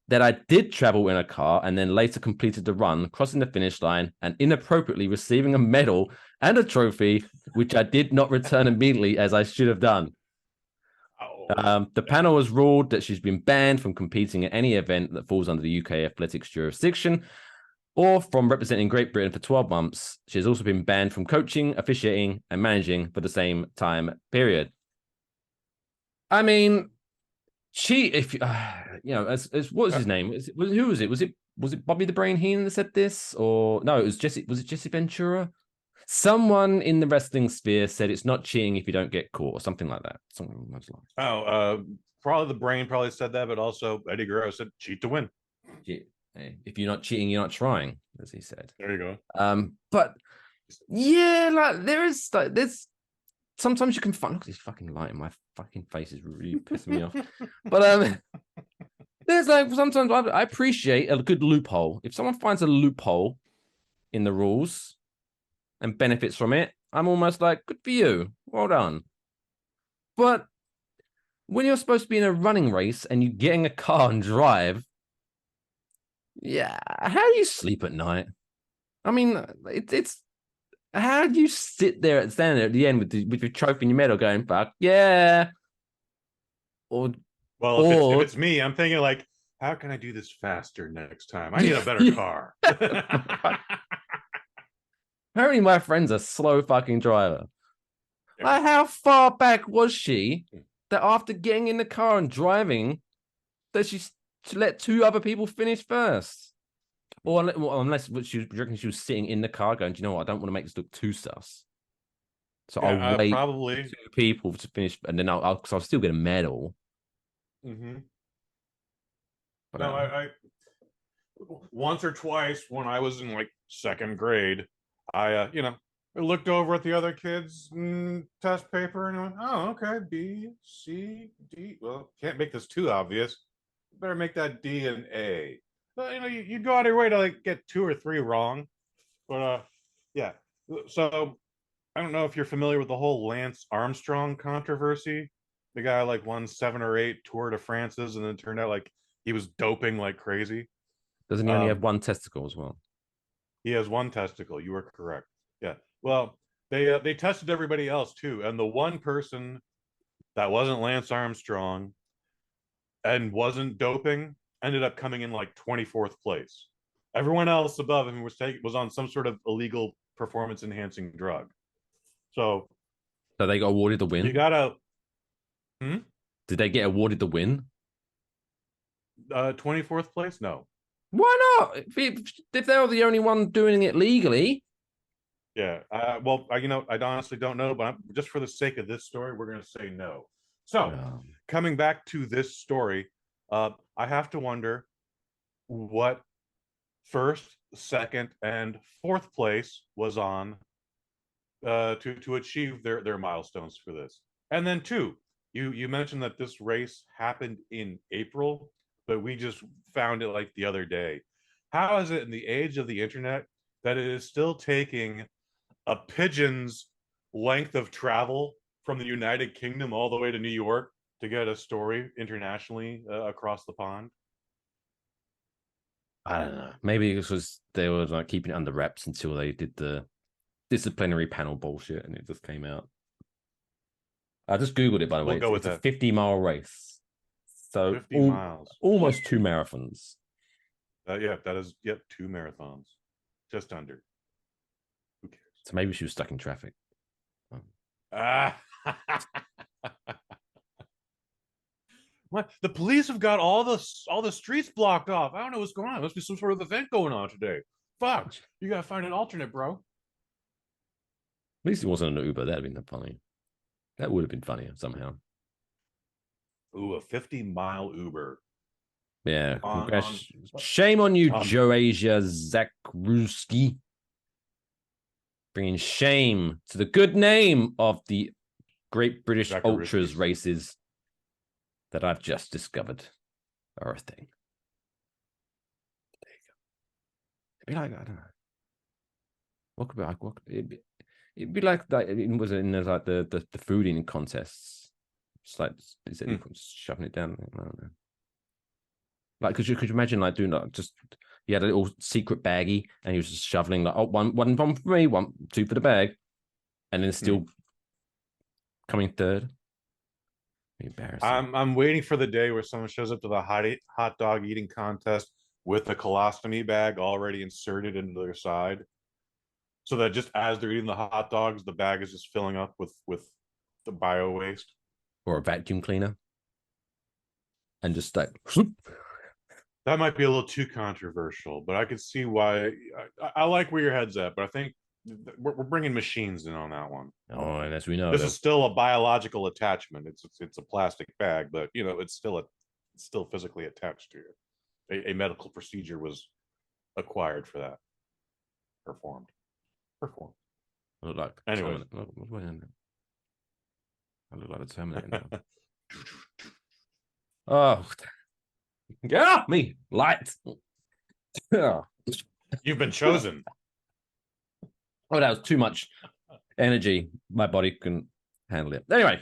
that I did travel in a car and then later completed the run, crossing the finish line and inappropriately receiving a medal and a trophy, which I did not return immediately as I should have done. The panel has ruled that she's been banned from competing at any event that falls under the UK athletics jurisdiction or from representing Great Britain for 12 months. She has also been banned from coaching, officiating, and managing for the same time period. I mean, if as what was his name? Who was it? Was it Bobby the Brain Heenan that said this, or no? It was Jesse. Was it Jesse Ventura? Someone in the wrestling sphere said it's not cheating if you don't get caught, or something like that. Something along those lines. Probably the Brain probably said that, but also Eddie Guerrero said cheat to win. If you're not cheating, you're not trying, as he said. There you go. But yeah, like there's sometimes you can find. Look at this fucking light in my fucking face is really pissing me off. But there's like sometimes I appreciate a good loophole. If someone finds a loophole in the rules and benefits from it, I'm almost like, good for you. Well done. But when you're supposed to be in a running race and you're getting a car and drive, yeah, how do you sleep at night? I mean, it's how do you stand there at the end with your trophy and your medal going, fuck yeah? Or if it's me, I'm thinking like, how can I do this faster next time? I need a better car. Apparently my friend's a slow fucking driver. Like, how far back was she that after getting in the car and driving, that she let two other people finish first? Or unless she was sitting in the car going, do you know what? I don't want to make this look too sus. So I'll wait probably two people to finish, and then I'll still get a medal. Mm-hmm. But, no, I once or twice when I was in like second grade, I looked over at the other kids' test paper and went, oh, okay, B, C, D. Well, can't make this too obvious. Better make that D and A. But you go out of your way to like get 2 or 3 wrong. But yeah. So I don't know if you're familiar with the whole Lance Armstrong controversy. The guy like won 7 or 8 Tour de France's and then turned out like he was doping like crazy. doesn't he only have one testicle as well? He has one testicle. You are correct. Yeah. Well, they tested everybody else too, and the one person that wasn't Lance Armstrong and wasn't doping ended up coming in like 24th place. Everyone else above him was on some sort of illegal performance enhancing drug. So they got awarded the win. You gotta. Did they get awarded the win? 24th place? No. Why not? If they're the only one doing it legally. Yeah. Well, I honestly don't know, but just for the sake of this story, we're going to say no. So, coming back to this story, I have to wonder what first, second, and fourth place was on to achieve their milestones for this. And then 2, you mentioned that this race happened in April, but we just found it like the other day. How is it in the age of the internet that it is still taking a pigeon's length of travel from the United Kingdom all the way to New York to get a story internationally across the pond? I don't know. Maybe it was they were like keeping it under wraps until they did the disciplinary panel bullshit and it just came out. I just Googled it, by the way. It's a 50-mile race. So 50 miles. Almost 2 marathons. Yeah, that is, 2 marathons. Just under. Who cares? So maybe she was stuck in traffic. What? The police have got all the streets blocked off. I don't know what's going on. There must be some sort of event going on today. Fuck. You gotta find an alternate, bro. At least it wasn't an Uber. That'd have been funny. That would have been funny somehow. Ooh, a 50-mile Uber. Yeah. Shame on you, Joasia Zakruski. Bringing shame to the good name of the Great British Ultras races that I've just discovered are a thing. There you go. It'd be like, I don't know. What could be like? It'd be like that. It was in like the food eating contests. It's like is it shoving it down? I don't know. Like, could you imagine like doing that? Just he had a little secret baggie and he was just shoveling like, oh, one for me, 1, 2 for the bag, and then still coming third. Embarrassing. I'm waiting for the day where someone shows up to the hot dog eating contest with a colostomy bag already inserted into their side, so that just as they're eating the hot dogs, the bag is just filling up with the bio waste or a vacuum cleaner, and just like. That might be a little too controversial, but I could see why. I like where your head's at, but I think we're bringing machines in on that one. Oh, and as we know, this is still a biological attachment. It's a plastic bag, but it's still physically attached to you. A medical procedure was acquired for that. Performed. I look like anyway. I look like a Terminator. Oh. Get off me, light. You've been chosen. Oh, that was too much energy. My body couldn't handle it. Anyway,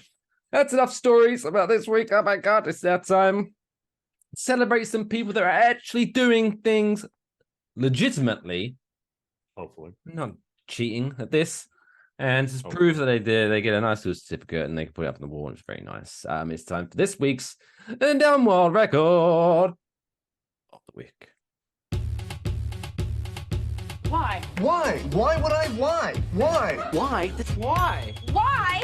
that's enough stories about this week. Oh my God, it's that time. Celebrate some people that are actually doing things legitimately. Hopefully. Not cheating at this. And just Hopefully. prove that they did. They get a nice little certificate and they can put it up on the wall. And it's very nice. It's time for this week's Dumb World Record of the week. Why? Why? Why would I? Why? Why? Why? Why? Why?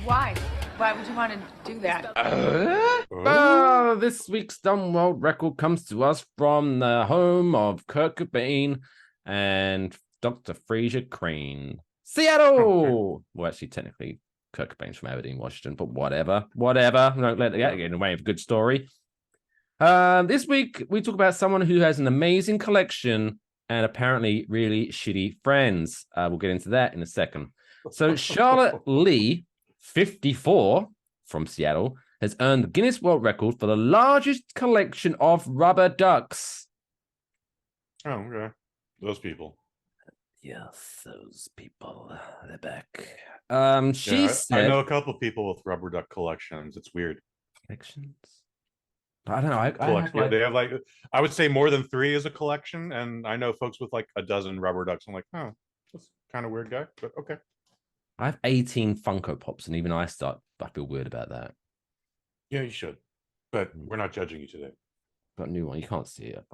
Why? Why would you want to do that? This week's Dumb World Record comes to us from the home of Kurt Cobain and Dr. Fraser Crane. Seattle! Well, actually, technically, Kurt Cobain's from Aberdeen, Washington, but whatever. Don't let that get in the way of a good story. This week, we talk about someone who has an amazing collection and apparently really shitty friends. We'll get into that in a second. So Charlotte Lee, 54, from Seattle, has earned the Guinness World Record for the largest collection of rubber ducks. Oh, okay. Those people. Yes, those people. They're back. She said... I know a couple of people with rubber duck collections. It's weird. Collections? I don't know. They have like, I would say more than 3 is a collection, and I know folks with like a dozen rubber ducks. I'm like, oh, that's kind of weird guy, but okay. I have 18 Funko Pops, and even I feel weird about that. Yeah, you should, but we're not judging you today. Got a new one. You can't see it.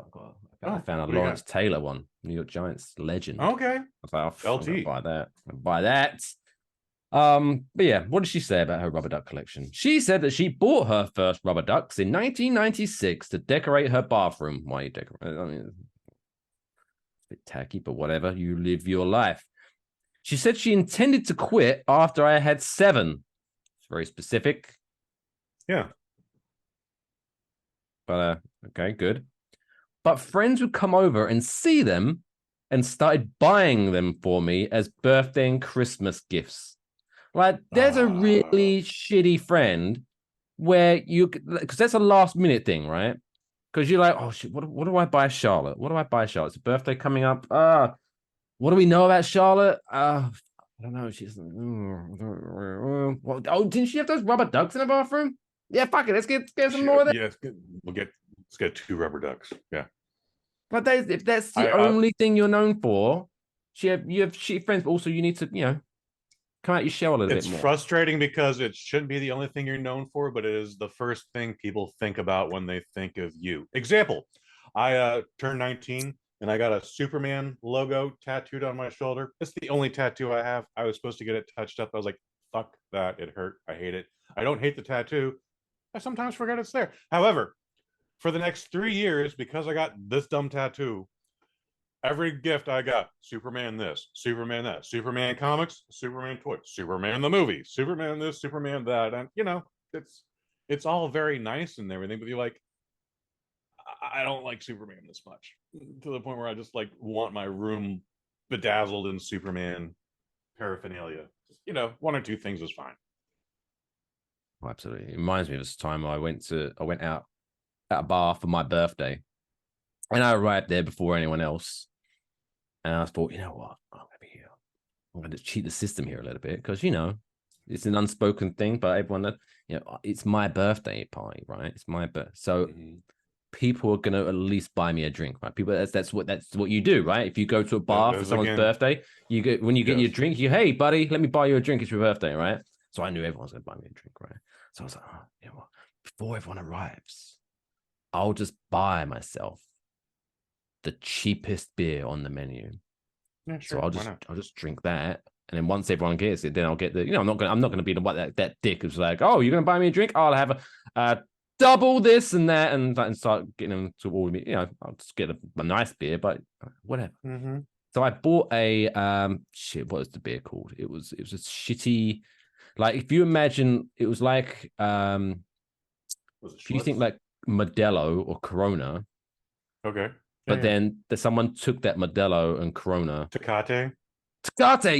I found a Lawrence Taylor one, New York Giants legend. Okay. I was like, LT. I'm gonna buy that. But yeah, what did she say about her rubber duck collection? She said that she bought her first rubber ducks in 1996 to decorate her bathroom. Why you decorate? I mean, it's a bit tacky, but whatever. You live your life. She said she intended to quit after I had 7. It's very specific. Yeah. But okay, good. But friends would come over and see them and started buying them for me as birthday and Christmas gifts. Like, there's a really shitty friend where because that's a last minute thing, right? Because you're like, oh shit, what do I buy Charlotte? What do I buy Charlotte? It's a birthday coming up. What do we know about Charlotte? I don't know. She's didn't she have those rubber ducks in her bathroom? Yeah, fuck it. Let's get some more of that. Yeah, let's get 2 rubber ducks. Yeah. But if that's the only thing you're known for, you have shitty friends, but also you need to, come out your shell a little bit more. It's frustrating because it shouldn't be the only thing you're known for, but it is the first thing people think about when they think of you. Example, I turned 19 and I got a Superman logo tattooed on my shoulder. It's the only tattoo I have. I was supposed to get it touched up. I was like, fuck that. It hurt. I hate it. I don't hate the tattoo. I sometimes forget it's there. However, for the next 3 years, because I got this dumb tattoo, every gift I got, Superman this, Superman that, Superman comics, Superman toys, Superman the movie, Superman this, Superman that. And, it's all very nice and everything, but you're like, I don't like Superman this much, to the point where I just like want my room bedazzled in Superman paraphernalia. Just, 1 or 2 things is fine. Oh, absolutely. It reminds me of this time I went out at a bar for my birthday, and I arrived there before anyone else. And I thought, you know what? I'm going to cheat the system here a little bit because, it's an unspoken thing, but everyone, it's my birthday party, right? It's my birthday. So people are going to at least buy me a drink, right? People, that's what you do, right? If you go to a bar for someone's birthday, when you get your drink, hey, buddy, let me buy you a drink. It's your birthday, right? So I knew everyone was going to buy me a drink, right? So I was like, before everyone arrives, I'll just buy myself the cheapest beer on the menu. Yeah, sure. So I'll just drink that, and then once everyone gets it, then I'll get the. I'm not gonna be that dick who's like, oh, you're gonna buy me a drink? I'll have a double this and that, and start getting them to order me. I'll just get a nice beer, but whatever. Mm-hmm. So I bought a what was the beer called? It was a shitty. Like, if you imagine, it was like if you think like Modelo or Corona. Okay. But then someone took that Modelo and Corona. Tecate,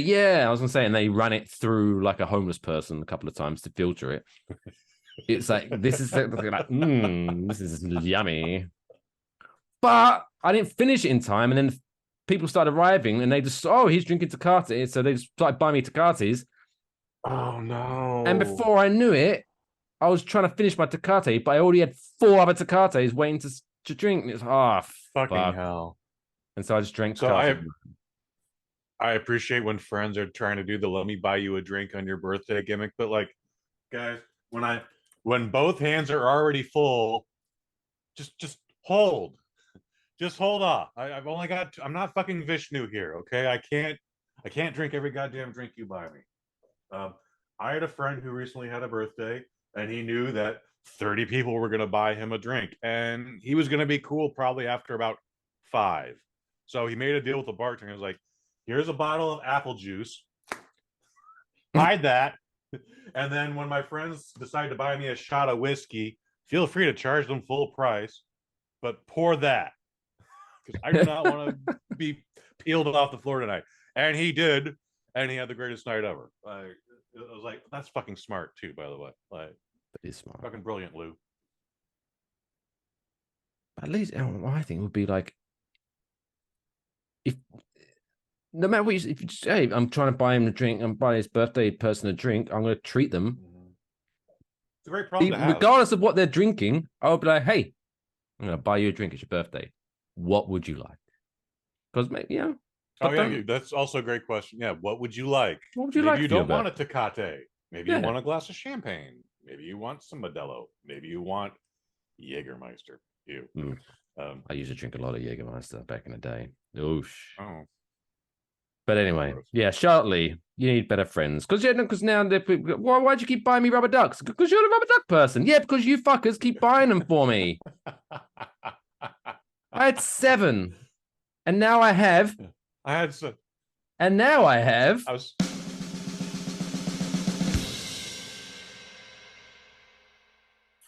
yeah. I was going to say, and they ran it through like a homeless person a couple of times to filter it. It's like, this is like, this is yummy. But I didn't finish it in time. And then people started arriving, and they just, oh, he's drinking Tecate. So they just started buying me Tecates. Oh no! And before I knew it, I was trying to finish my Tecate, but I already had 4 other Tecates waiting to drink. And it's fucking hell. And so I just drank So Tecate. I appreciate when friends are trying to do the "let me buy you a drink on your birthday" gimmick, but like, guys, when both hands are already full, just hold. Just hold off. I've only got. I'm not fucking Vishnu here, okay? I can't drink every goddamn drink you buy me. I had a friend who recently had a birthday, and he knew that 30 people were going to buy him a drink, and he was going to be cool probably after about 5. So he made a deal with the bartender. He was like, "Here's a bottle of apple juice. Hide that, and then when my friends decide to buy me a shot of whiskey, feel free to charge them full price, but pour that." Because I do not want to be peeled off the floor tonight. And he did, and he had the greatest night ever. I was like, that's fucking smart too, by the way. Like, That is smart. fucking brilliant, Lou. At least I think it would be like, if no matter what, if you just, hey, I'm trying to buy him a drink, I'm buying his birthday person a drink, I'm going to treat them. It's a great problem to have. Regardless of what they're drinking, I'll be like, hey, I'm going to buy you a drink. It's your birthday. What would you like? Because maybe, Oh yeah, that's also a great question. Yeah, what would you like? What would you Maybe like? you don't want a Tecate. Maybe Yeah. you want a glass of champagne. Maybe you want some Modelo. Maybe you want Jägermeister. Ew. I used to drink a lot of Jägermeister back in the day. Oosh. Oh. But anyway, Gross. yeah, Charlotte, you need better friends. Because now why'd you keep buying me rubber ducks? Because you're the rubber duck person. Yeah, because you fuckers keep buying them for me. I had 7. And now I have. I had some. And now I have. I was.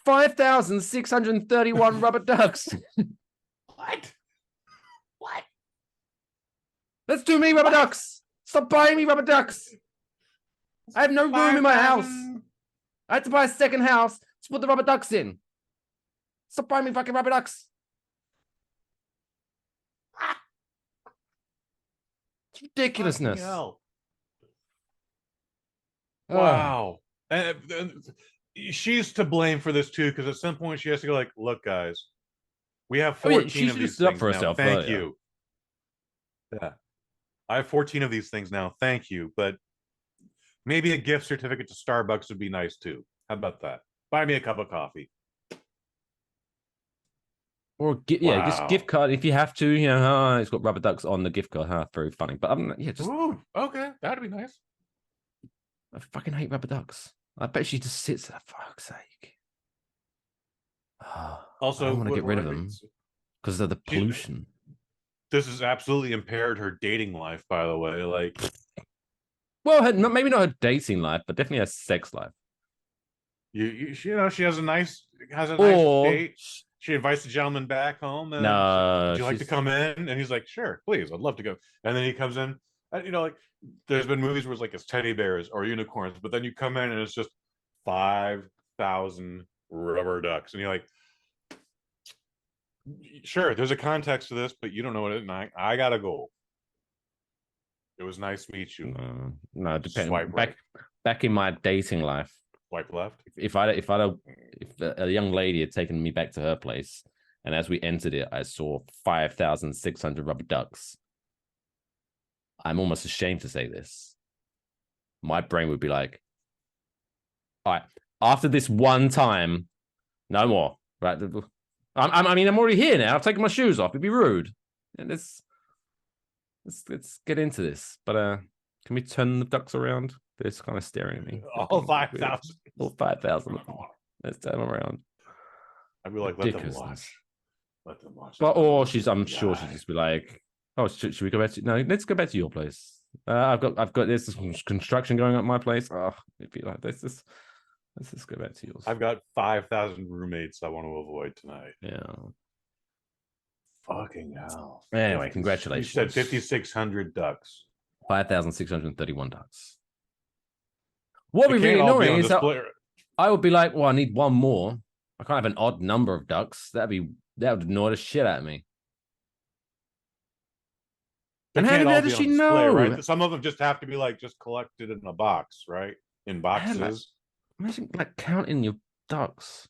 5,631 rubber ducks. What? What? That's too many rubber ducks. Stop buying me rubber ducks. I have no room in my house. I had to buy a second house to put the rubber ducks in. Stop buying me fucking rubber ducks. It's ridiculousness. Wow. And she's to blame for this too, because at some point she has to go like, look, guys, we have 14 she of should have these stood up things for now. herself, Thank yeah. you. Yeah. I have 14 of these things now. Thank you. But maybe a gift certificate to Starbucks would be nice too. How about that? Buy me a cup of coffee. Or just gift card if you have to. It's got rubber ducks on the gift card. Very funny. But just Ooh, okay, that'd be nice. I fucking hate rubber ducks. I bet she just sits there. Fuck's sake. Also, I want to get rid of them because of the pollution. This has absolutely impaired her dating life, by the way. Like, well, maybe not her dating life, but definitely her sex life. She has a nice date. She invites the gentleman back home. And No, would you like to come in? And he's like, sure, please, I'd love to go. And then he comes in. And, like, there's been movies where it's like it's teddy bears or unicorns, but then you come in and it's just 5,000 rubber ducks, and you're like, sure, there's a context to this, but you don't know what it is. And I gotta go. It was nice to meet you. No, depends. Right. Back in my dating life, Swipe left. If a young lady had taken me back to her place, and as we entered it, I saw 5,600 rubber ducks. I'm almost ashamed to say this. My brain would be like, all right, after this one time, no more. Right? I'm already here now. I've taken my shoes off. It'd be rude. And let's get into this. But can we turn the ducks around? They're just kind of staring at me. All 5,000. All 5,000. Let's turn them around. I'd be like, let them watch. But I'm sure she'd just be like, oh, should we go back to? No, let's go back to your place. I've got this construction going on at my place. Oh, it'd be like let's just go back to yours. I've got 5,000 roommates I want to avoid tonight. Yeah. Fucking hell. Anyway, congratulations. You said 5,600 ducks. 5,631 ducks. What would be really annoying is that I would be like, well, I need one more. I can't have an odd number of ducks. That would annoy the shit out of me. They And how can't all does be she on display, know? right? Some of them just have to be like just collected in a box, right? In boxes. Imagine like counting your ducks.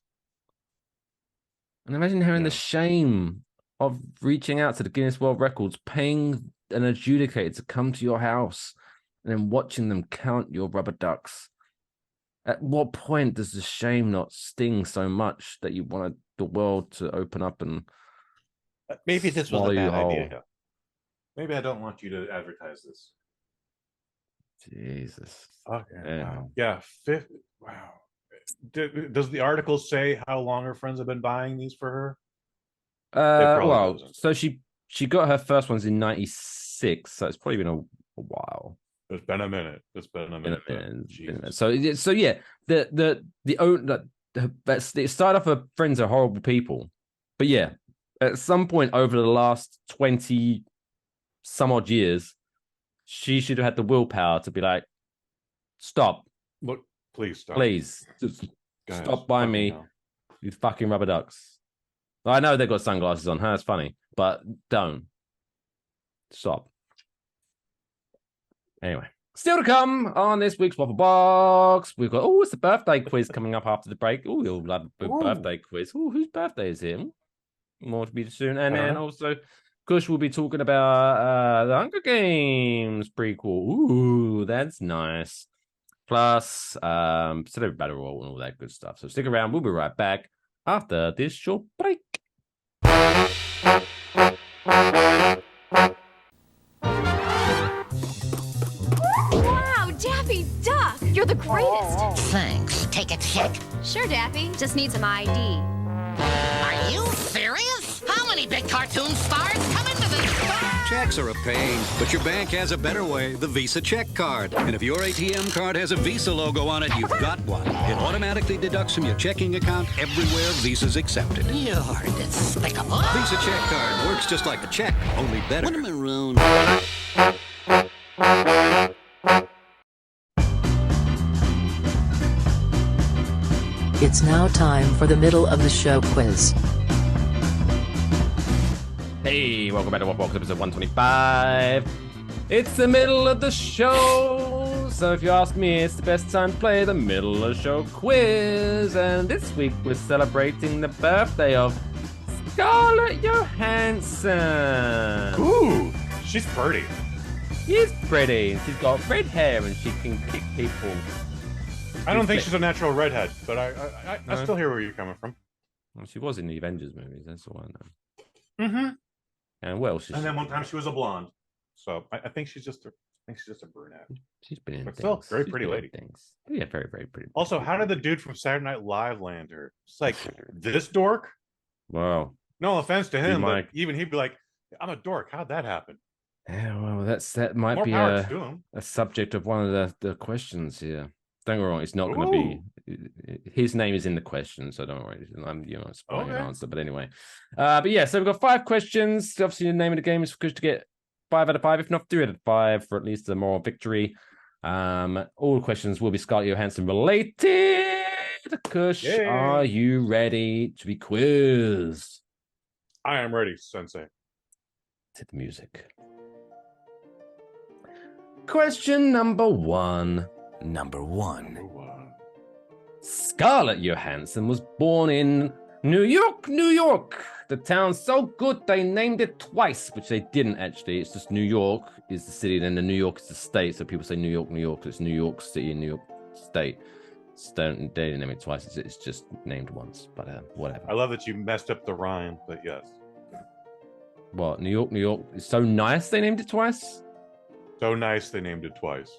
And imagine having the Yeah. shame of reaching out to the Guinness World Records, paying an adjudicator to come to your house, and then watching them count your rubber ducks. At what point does the shame not sting so much that you want the world to open up and Maybe this was swallow a you bad whole? idea. Maybe I don't want you to advertise this. Jesus. Okay. Yeah. Yeah. Wow. Does the article say how long her friends have been buying these for her? Well, doesn't. so she got her first ones in '96, so it's probably been a while. It's been a minute. It's been a minute. So yeah, it started off with friends are horrible people, but yeah, at some point over the last 20 some odd years, she should have had the willpower to be like, stop, Look, please stop. please, just Guys, stop buying me these fucking rubber ducks. I know they've got sunglasses on. Huh? It's funny, but don't stop. Anyway, still to come on this week's Waffle Box, we've got it's the birthday quiz coming up after the break. You'll love a birthday quiz. Whose birthday is it? More to be soon. And then also Kush will be talking about the Hunger Games prequel. Ooh, that's nice. Plus Celebrity Battle Royale and all that good stuff. So stick around, we'll be right back after this short break. Wow, Daffy Duck! You're the greatest! Thanks. Take a check. Sure, Daffy. Just need some ID. Are you serious? How many big cartoon stars come into this store? Checks are a pain, but your bank has a better way, the Visa Check Card. And if your ATM card has a Visa logo on it, you've got one. It automatically deducts from your checking account everywhere Visa's accepted. You're despicable. Visa Check Card works just like a check, only better. What a maroon. It's now time for the middle of the show quiz. Hey, welcome back to Waffle Box episode 125. It's the middle of the show, so if you ask me, it's the best time to play the middle of the show quiz. And this week we're celebrating the birthday of Scarlett Johansson. Ooh, she's pretty. She's pretty. She's got red hair and she can kick people. I don't think she's a natural redhead, but I still hear where you're coming from. Well, she was in the Avengers movies, that's all I know. Mm-hmm. And well, she's... And then one time she was a blonde. So I think she's just a brunette. She's been in but things. Still, very She's pretty been in lady. Things. Yeah, very, very pretty. Also, how did the dude from Saturday Night Live land her? It's like, this dork? Wow. No offense to him, might- but even he'd be like, I'm a dork. How'd that happen? Yeah, well, that might More be power to him. a subject of one of the questions here. Don't get me wrong, it's not going to be. His name is in the question, so don't worry. I'm spoiling an answer, but anyway. But yeah, so we've got 5 questions. Obviously, the name of the game is for Kush to get 5 out of 5, if not 3 out of 5, for at least a moral victory. All the questions will be Scarlett Johansson related. Kush, are you ready to be quizzed? I am ready, Sensei. Hit the music. Question number 1. Number 1. Scarlett Johansson was born in New York, New York. The town's so good they named it twice, which they didn't actually. It's just New York is the city, and then the New York is the state. So people say New York, New York. It's New York City and New York State. They didn't name it twice. It's just named once, but whatever. I love that you messed up the rhyme, but yes. What, New York, New York is so nice they named it twice? So nice they named it twice.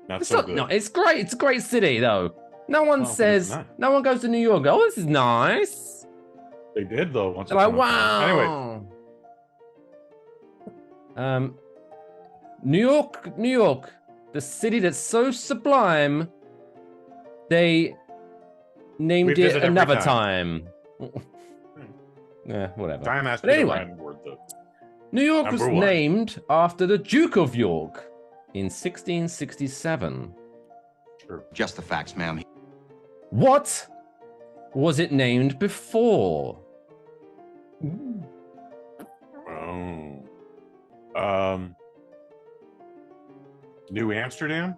Not It's so not, good. no, it's great. It's a great city, though. No one but it's says, not. no one goes to New York. Oh, this is nice. They did though. Once They're like, upon a time. wow. Anyway, New York, New York, the city that's so sublime, they named We it visit every another time. Yeah, whatever. time has to But be anyway. the rhyme word though. New York was Number 1. named after the Duke of York in 1667. True. Just the facts, ma'am. What was it named before? Oh. New Amsterdam.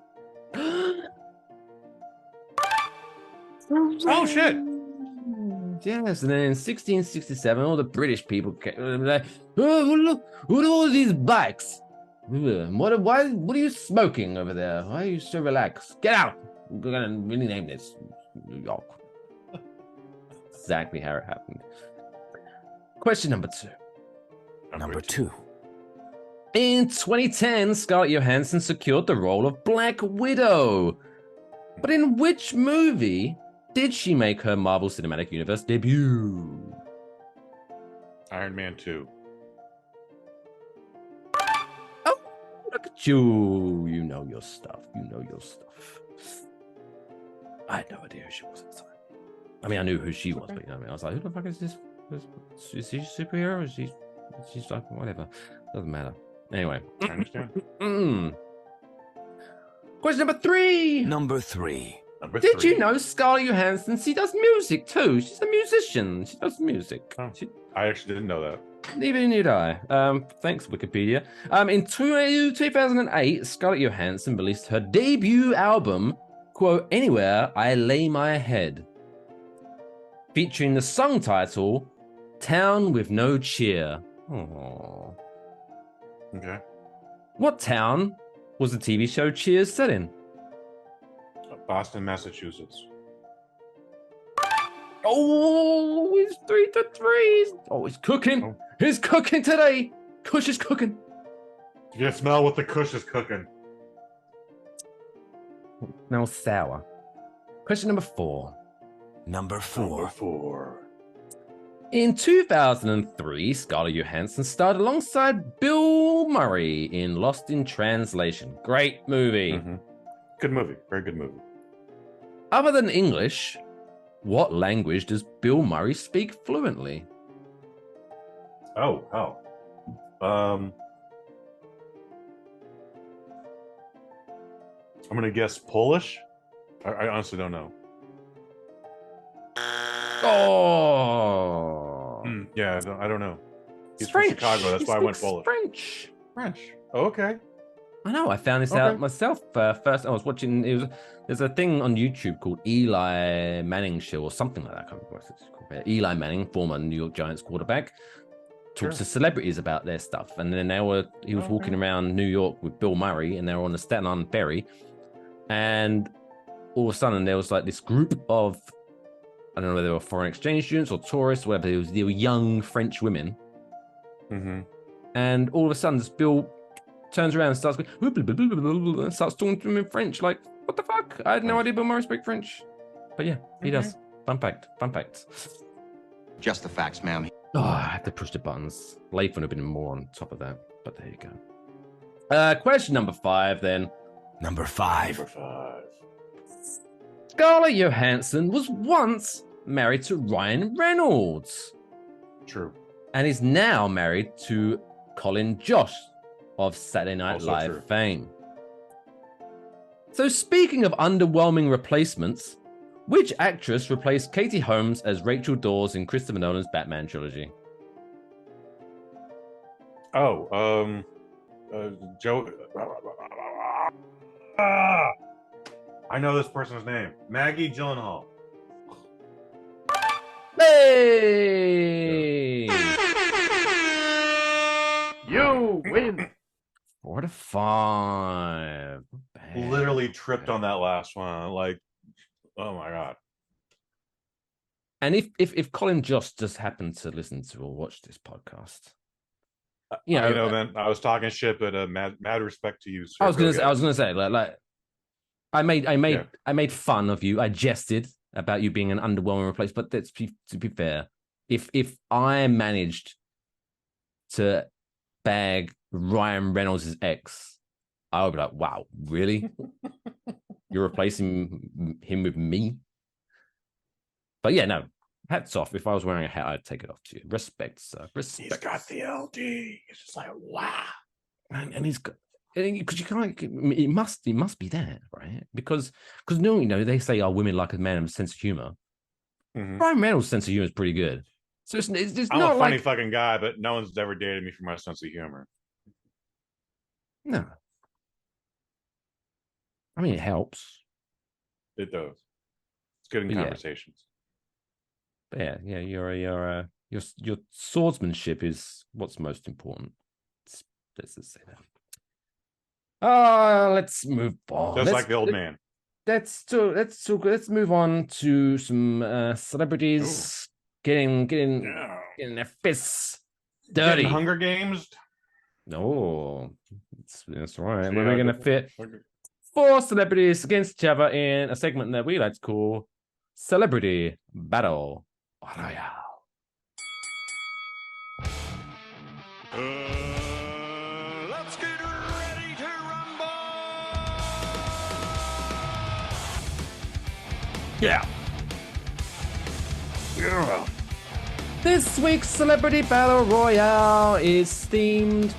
Oh shit! Yes, and then in 1667, all the British people came like, oh, look at all these bikes. What are you smoking over there? Why are you so relaxed? Get out! We're gonna rename this New York. Exactly how it happened. Question number 2. Number 2. In 2010, Scarlett Johansson secured the role of Black Widow. But in which movie did she make her Marvel Cinematic Universe debut? Iron Man 2. Oh, look at you. You know your stuff. I had no idea who she was at the time. I mean, I knew who she was, but you know what I mean? I was like, who the fuck is this? Is she a superhero? She's like, whatever. Doesn't matter. Anyway. I understand. Question number 3. Number 3. Did you know Scarlett Johansson, she does music too? She's a musician. She does music. Oh, I actually didn't know that. Neither did I. Thanks, Wikipedia. In 2008, Scarlett Johansson released her debut album, quote, Anywhere I Lay My Head, featuring the song title, Town with No Cheer. Aww. Okay. What town was the TV show Cheers set in? Boston, Massachusetts. Oh, he's 3-3. Oh, he's cooking. Oh. He's cooking today. Kush is cooking. You can smell what the Kush is cooking. Smells sour. Question number 4. Number 4. Number 4. In 2003, Scarlett Johansson starred alongside Bill Murray in Lost in Translation. Great movie. Mm-hmm. Good movie. Very good movie. Other than English, what language does Bill Murray speak fluently? I'm gonna guess Polish. I honestly don't know. Oh, yeah, I don't know. He's French. from Chicago. That's why I went Polish. French. Oh, okay. I know. I found this out myself first. I was watching. There's a thing on YouTube called Eli Manning Show or something like that. I can't remember what it's called. Eli Manning, former New York Giants quarterback, talks to celebrities about their stuff. And then he was walking around New York with Bill Murray, and they were on the Staten Island ferry. And all of a sudden, there was like this group of, I don't know whether they were foreign exchange students or tourists, or whatever. They were young French women. Mm-hmm. And all of a sudden, this Bill turns around and starts going, and starts talking to him in French. Like, what the fuck? I had no idea Bill Murray spoke French. But yeah, he does. Fun fact. Just the facts, ma'am. Oh, I had to push the buttons. Leif would have been more on top of that. But there you go. Question number 5 then. Number 5. Number 5. Scarlett Johansson was once married to Ryan Reynolds. True. And is now married to Colin Jost of Saturday Night Also Live true. fame. So speaking of underwhelming replacements, which actress replaced Katie Holmes as Rachel Dawes in Christopher Nolan's Batman trilogy? Joe. I know this person's name. Maggie Gyllenhaal. Hey! You win. 4-5. Literally tripped on that last one. Like, oh my god. And if Colin Jost just happened to listen to or watch this podcast, man, I was talking shit, but mad respect to you, sir. I was gonna say, like, I made fun of you. I jested about you being an underwhelming replacement. But to be fair, if I managed to bag Ryan Reynolds' ex, I would be like, wow, really? You're replacing him with me? But yeah, no. Hats off. If I was wearing a hat, I'd take it off to you. Respect, sir. Respect. He's got the LD. It's just like, wow. And he's got, because you can't, it must be there, right? Because no, they say, oh, women like a man with a sense of humor. Mm-hmm. Ryan Reynolds' sense of humor is pretty good. So it's I'm not a funny like, fucking guy, but no one's ever dated me for my sense of humor. No. I mean, it helps. It does. It's good in But yeah. conversations. But yeah, your swordsmanship is what's most important. Let's just say that. Let's move on. Just like the old man. Let's move on to some celebrities getting their fists dirty. Getting Hunger Games. No, that's right. So, We're gonna fit 4 celebrities against each other in a segment that we like to call Celebrity Battle Royale. Let's get ready to rumble! Yeah. This week's Celebrity Battle Royale is themed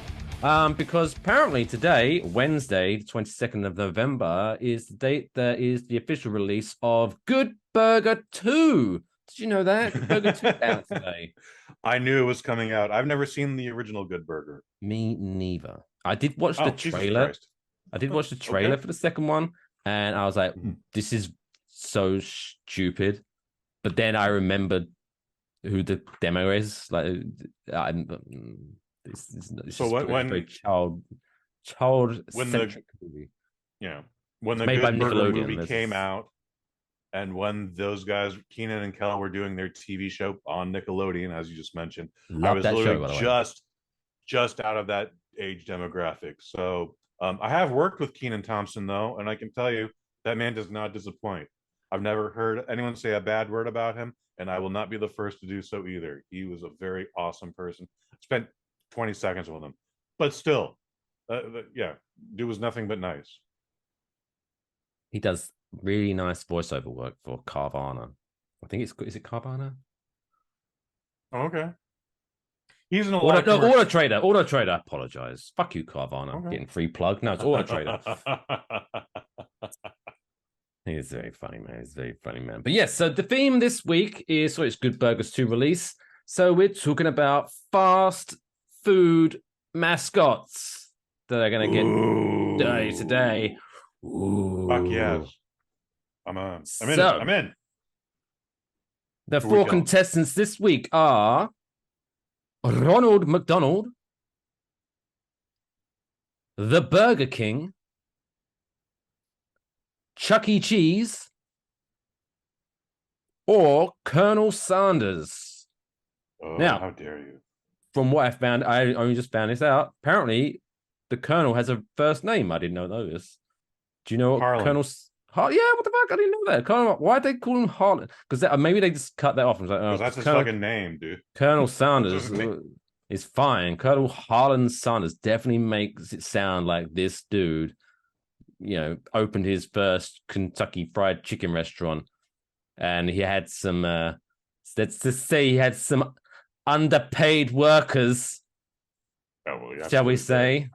because apparently today, Wednesday, the 22nd of November, is the date that is the official release of Good Burger 2. Did you know that? Good Burger 2 out today. I knew it was coming out. I've never seen the original Good Burger. Me neither. I did watch the trailer. I did watch the trailer for the second one, and I was like, this is so stupid. But then I remembered who the demo is. Like, it's so when very child-centric movie. Yeah, when the made by Good Burger Nickelodeon. movie came out, and when those guys, Keenan and Kel, were doing their TV show on Nickelodeon, as you just mentioned, I was literally just out of that age demographic. So I have worked with Keenan Thompson, though, and I can tell you that man does not disappoint. I've never heard anyone say a bad word about him, and I will not be the first to do so either. He was a very awesome person. Spent 20 seconds with him, but still, yeah, dude was nothing but nice. He does really nice voiceover work for Carvana. I think is it Carvana? Oh, okay. He's in a lot of Auto Trader. Apologize. Fuck you, Carvana. Okay. Getting free plug. No, it's Auto Trader. He's very funny, man. He's a very funny man. But yes, so the theme this week is it's Good Burgers 2 release. So we're talking about fast food mascots that are going to get dirty today. Ooh. Fuck yes. I'm in. The 4 contestants this week are Ronald McDonald, the Burger King, Chuck E. Cheese, or Colonel Sanders. Oh, now, how dare you? From what I found, I only just found this out. Apparently, the Colonel has a first name. I didn't know this. Do you know what Colonel? Yeah, what the fuck? I didn't know that. Colonel, why'd they call him Harlan? Because maybe they just cut that off. And was like, that's his fucking name, dude. Colonel Sanders is fine. Colonel Harlan Sanders definitely makes it sound like this dude, opened his first Kentucky Fried Chicken restaurant, and he had some. Let's just say he had some underpaid workers. Shall we say?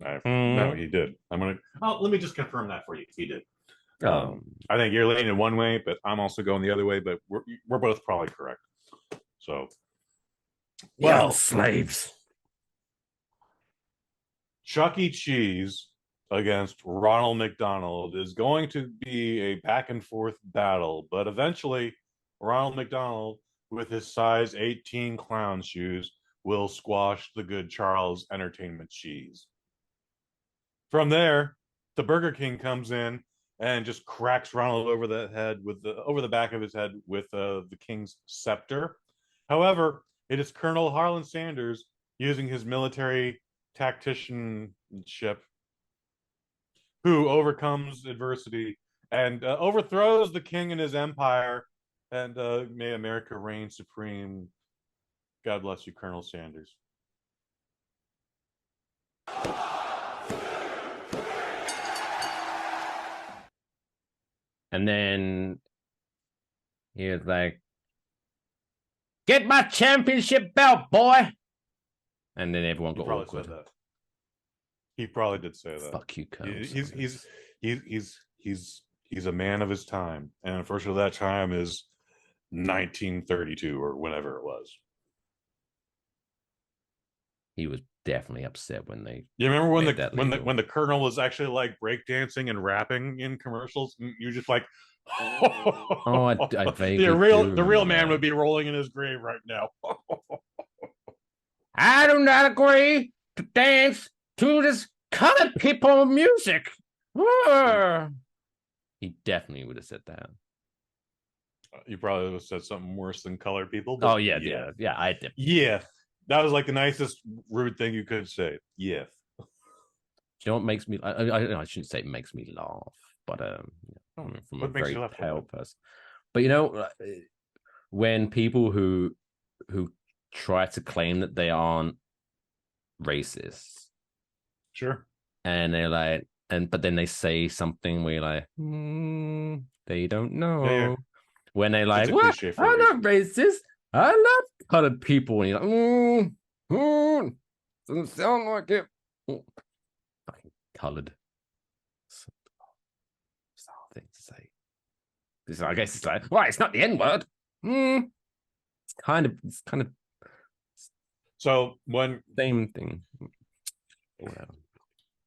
No, he did. let me just confirm that for you. He did. I think you're leaning one way, but I'm also going the other way. But we're both probably correct. So, slaves. Chuck E. Cheese against Ronald McDonald is going to be a back and forth battle, but eventually Ronald McDonald, with his size 18 clown shoes, will squash the good Charles Entertainment Cheese. From there, the Burger King comes in and just cracks Ronald over the head over the back of his head with the King's scepter. However, it is Colonel Harlan Sanders, using his military tacticianship, who overcomes adversity and overthrows the king and his empire. And may America reign supreme. God bless you, Colonel Sanders. And then he was like, "Get my championship belt, boy!" And then everyone got awkward. He probably did say that. Fuck you, Colonel. He's a man of his time, and unfortunately, that time is 1932 or whenever it was. He was definitely upset when they. You remember when made that legal. when the Colonel was actually like breakdancing and rapping in commercials? You just like, I vaguely the do real man remember. would be rolling in his grave right now. I do not agree to dance to this colored people music. He definitely would have said that. You probably would have said something worse than colored people. Oh yeah. I did. Yeah, that was like the nicest rude thing you could say. Yeah. Do you know what makes me? I shouldn't say it makes me laugh, but from a very pale person. But you know, when people who try to claim that they aren't racist, sure, and they're like, but then they say something where you're like, they don't know. Yeah. When they like, what? I'm not racist. I love colored people, and you're like, doesn't sound like it. Fucking colored. It's a hard thing to say. I guess it's like, why? It's not the N word. It's kind of. So when same thing. Whatever.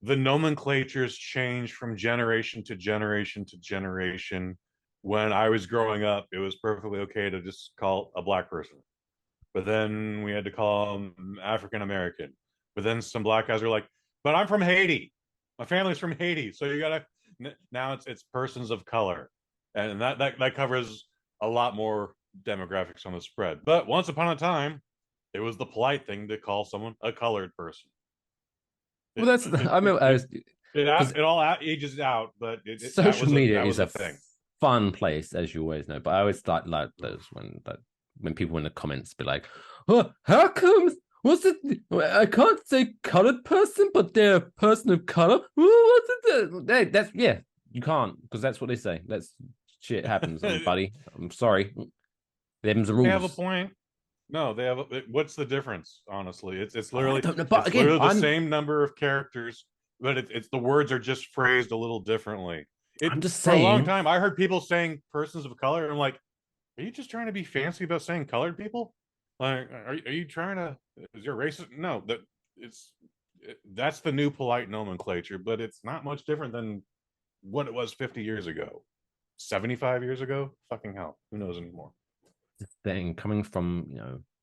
The nomenclatures change from generation to generation to generation. When I was growing up, it was perfectly okay to just call a black person. But then we had to call them African American. But then some black guys were like, but I'm from Haiti. My family's from Haiti. So you gotta, now it's persons of color. And that covers a lot more demographics on the spread. But once upon a time, it was the polite thing to call someone a colored person. Well, that's it all ages out, but social media is a thing. Fun place, as you always know. But I always like those when people in the comments be like, "Oh, how come? What's it? I can't say colored person, but they're a person of color. What's it? That's you can't because that's what they say. That's shit happens, buddy. I'm sorry. Them's the rules. They have a point. No, they have. What's the difference? Honestly, it's literally again, the same number of characters, but it's the words are just phrased a little differently. I'm just saying. For a long time, I heard people saying persons of color, and I'm like, are you just trying to be fancy about saying colored people? Like, are you trying to? Is your racist? No, that's the new polite nomenclature, but it's not much different than what it was 50 years ago, 75 years ago. Fucking hell, who knows anymore? Thing coming from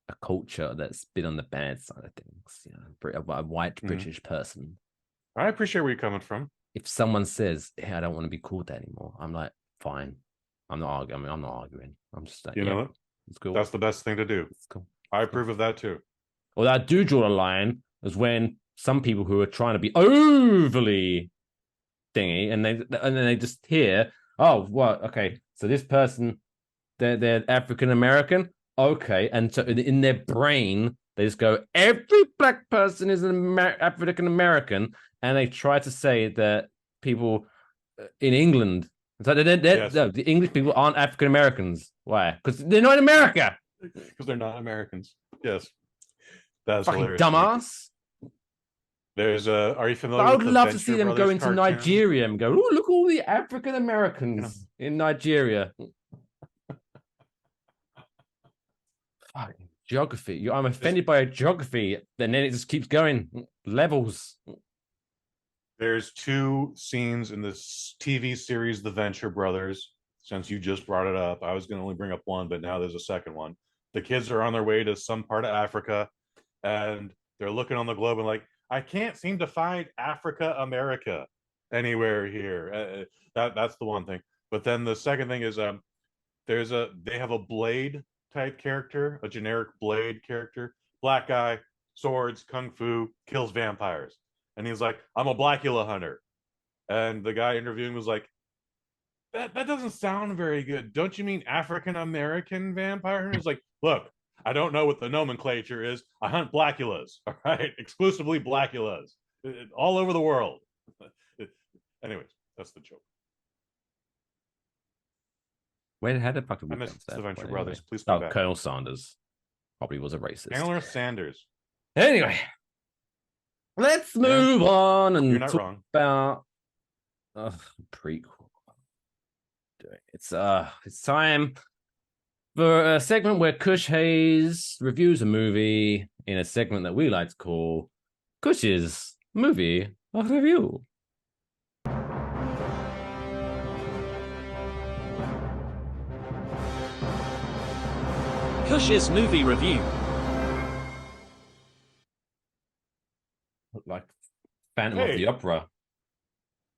a culture that's been on the bad side of things, a white British person. I appreciate where you're coming from. If someone says, "Hey, I don't want to be called that anymore," I'm like, fine. I'm not arguing. I'm not arguing. I'm just like, you know what? It's cool. That's the best thing to do. It's cool. I approve of that too. Well, I do draw a line is when some people who are trying to be overly thingy, and then they just hear, "Oh, well, okay, so this person, they're African American, okay," and so in their brain they just go, "Every black person is an African American," and they try to say that people in England, so the English people aren't African Americans. Why? Because they're not in America. Because they're not Americans. Yes, that's fucking hilarious. Dumbass. There's are you familiar? I would with love the to see Venture them go Brothers into cartoon? Nigeria and go, "Oh, look, all the African Americans in Nigeria." Fucking geography. I'm offended by a geography, and then it just keeps going. Levels. There's two scenes in this TV series, The Venture Brothers. Since you just brought it up, I was going to only bring up one, but now there's a second one. The kids are on their way to some part of Africa, and they're looking on the globe and like, I can't seem to find Africa America anywhere here. That's the one thing. But then the second thing is they have a Blade type character, a generic Blade character, black guy, swords, kung fu, kills vampires. And he's like, I'm a Blackula hunter. And the guy interviewing was like, that doesn't sound very good. Don't you mean African American vampire? And he's like, look, I don't know what the nomenclature is. I hunt Blackulas, all right? Exclusively Blackulas, all over the world. Anyways, that's the joke. How the fuck did we I missed the Venture anyway? Brothers. Please come back. Colonel Sanders probably was a racist. Colonel Sanders. Anyway, let's move on and You're not talk wrong. about prequel. It's time for a segment where Kush Hayes reviews a movie in a segment that we like to call Kush's movie review. Kush's movie review. Like Phantom of the Opera.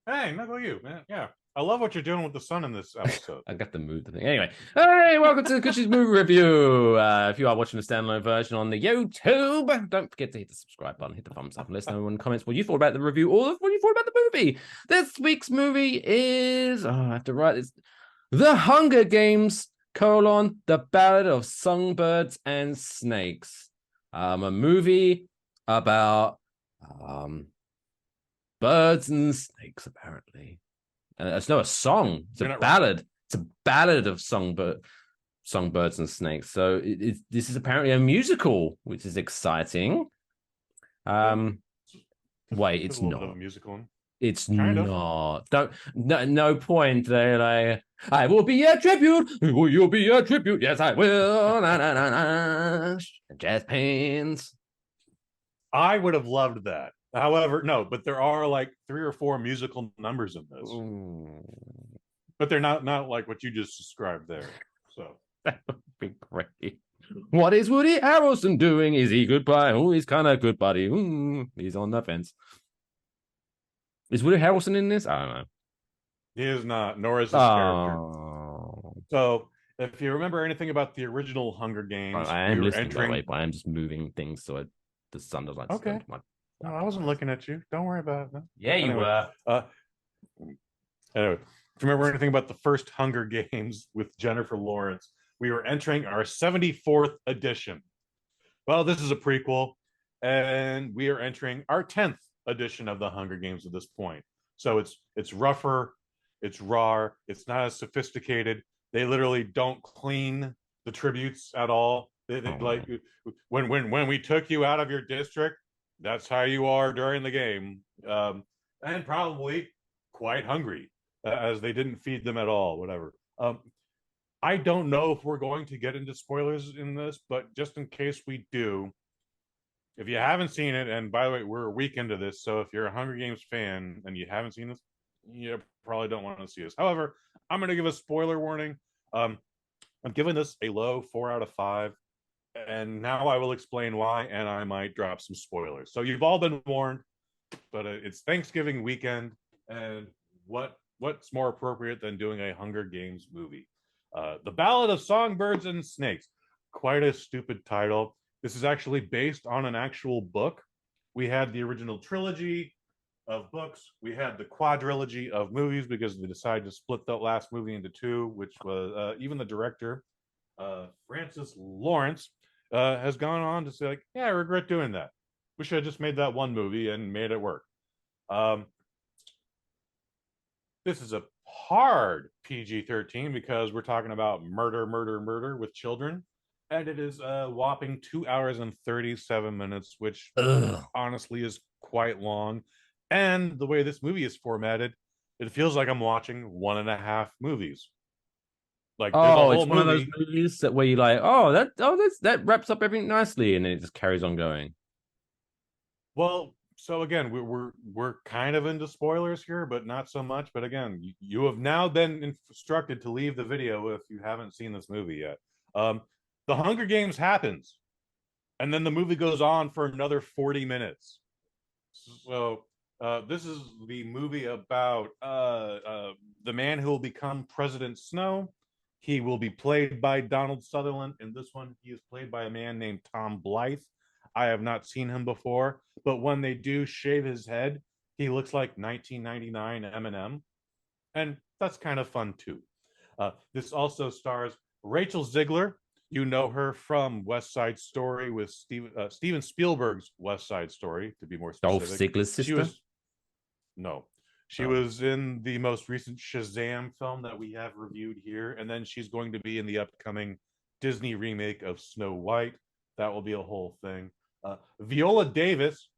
Hey, not about you, man. Yeah. I love what you're doing with the sun in this episode. I got the mood thing. Anyway, hey, welcome to Kush's movie review. If you are watching the standalone version on the YouTube, don't forget to hit the subscribe button, hit the thumbs up, and let us know in the comments what you thought about the review or what you thought about the movie. This week's movie is, I have to write this, The Hunger Games, The Ballad of Songbirds and Snakes. A movie about birds and snakes, apparently. It's not a song. It's a ballad. It's a ballad of songbirds and snakes. So this is apparently a musical, which is exciting. Wait, it's not a musical. It's kind not. No point. They're like, I will be a tribute. Will you be a tribute? Yes, I will. Na, na, na, na. Jazz hands. I would have loved that. However, no, but there are like 3 or 4 musical numbers in this. But they're not like what you just described there. So that would be great. What is Woody Harrelson doing? Is he goodbye? Oh, he's kind of good, buddy. He's on the fence. Is Woody Harrelson in this? I don't know. He is not, nor is his character. So if you remember anything about the original Hunger Games, I am listening that way, but I am just moving things so the sun doesn't like okay. No, I wasn't looking at you. Don't worry about it. Man. Yeah, you were. Anyway, if you remember anything about the first Hunger Games with Jennifer Lawrence, we were entering our 74th edition. Well, this is a prequel, and we are entering our 10th edition of the Hunger Games at this point. So it's rougher, it's raw, it's not as sophisticated. They literally don't clean the tributes at all. Like when we took you out of your district, that's how you are during the game, and probably quite hungry, as they didn't feed them at all. Whatever. I don't know if we're going to get into spoilers in this, but just in case we do, if you haven't seen it, and by the way, we're a week into this, so if you're a Hunger Games fan and you haven't seen this, you probably don't want to see this. However, I'm going to give a spoiler warning. I'm giving this a low 4 out of 5. And now I will explain why, and I might drop some spoilers. So you've all been warned, but it's Thanksgiving weekend, and what's more appropriate than doing a Hunger Games movie? The Ballad of Songbirds and Snakes. Quite a stupid title. This is actually based on an actual book. We had the original trilogy of books. We had the quadrilogy of movies because they decided to split the last movie into 2, which was even the director, Francis Lawrence, has gone on to say, like, yeah, I regret doing that. We should have just made that one movie and made it work. This is a hard PG-13 because we're talking about murder with children. And it is a whopping 2 hours and 37 minutes, which honestly is quite long. And the way this movie is formatted, it feels like I'm watching 1.5 movies. Like, it's one of those movies where you're like, that wraps up everything nicely, and then it just carries on going. Well, so again, we're kind of into spoilers here, but not so much. But again, you have now been instructed to leave the video if you haven't seen this movie yet. The Hunger Games happens, and then the movie goes on for another 40 minutes. So this is the movie about the man who will become President Snow. He will be played by Donald Sutherland. In this one, he is played by a man named Tom Blythe. I have not seen him before, but when they do shave his head, he looks like 1999 Eminem. And that's kind of fun, too. This also stars Rachel Ziegler. You know her from West Side Story with Steven Spielberg's West Side Story, to be more specific. Dolph Ziegler's sister? She was in the most recent Shazam film that we have reviewed here, and then she's going to be in the upcoming Disney remake of Snow White. That will be a whole thing. Viola Davis,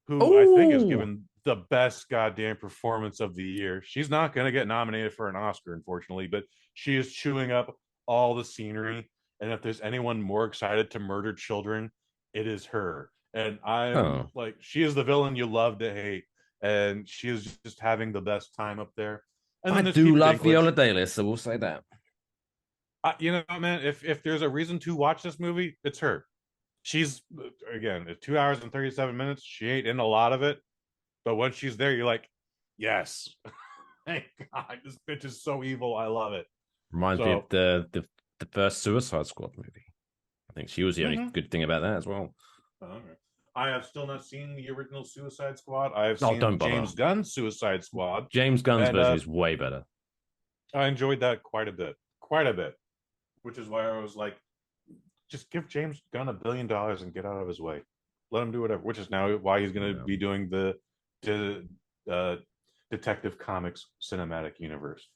who I think is given the best goddamn performance of the year. She's not going to get nominated for an Oscar, unfortunately, but she is chewing up all the scenery. And if there's anyone more excited to murder children, it is her. and I'm like, she is the villain you love to hate, and she is just having the best time up there. And then I do love Viola Davis, so we'll say that. You know, man, if there's a reason to watch this movie, it's her. She's, again, 2 hours and 37 minutes. She ain't in a lot of it, but when she's there, you're like, yes, thank God, this bitch is so evil. I love it. Reminds me of the first Suicide Squad movie. I think she was the only good thing about that as well. I have still not seen the original Suicide Squad. I have seen James Gunn's Suicide Squad. James Gunn's version is way better. I enjoyed that quite a bit, which is why I was like, just give James Gunn $1 billion and get out of his way. Let him do whatever, which is now why he's going to be doing the Detective Comics cinematic universe.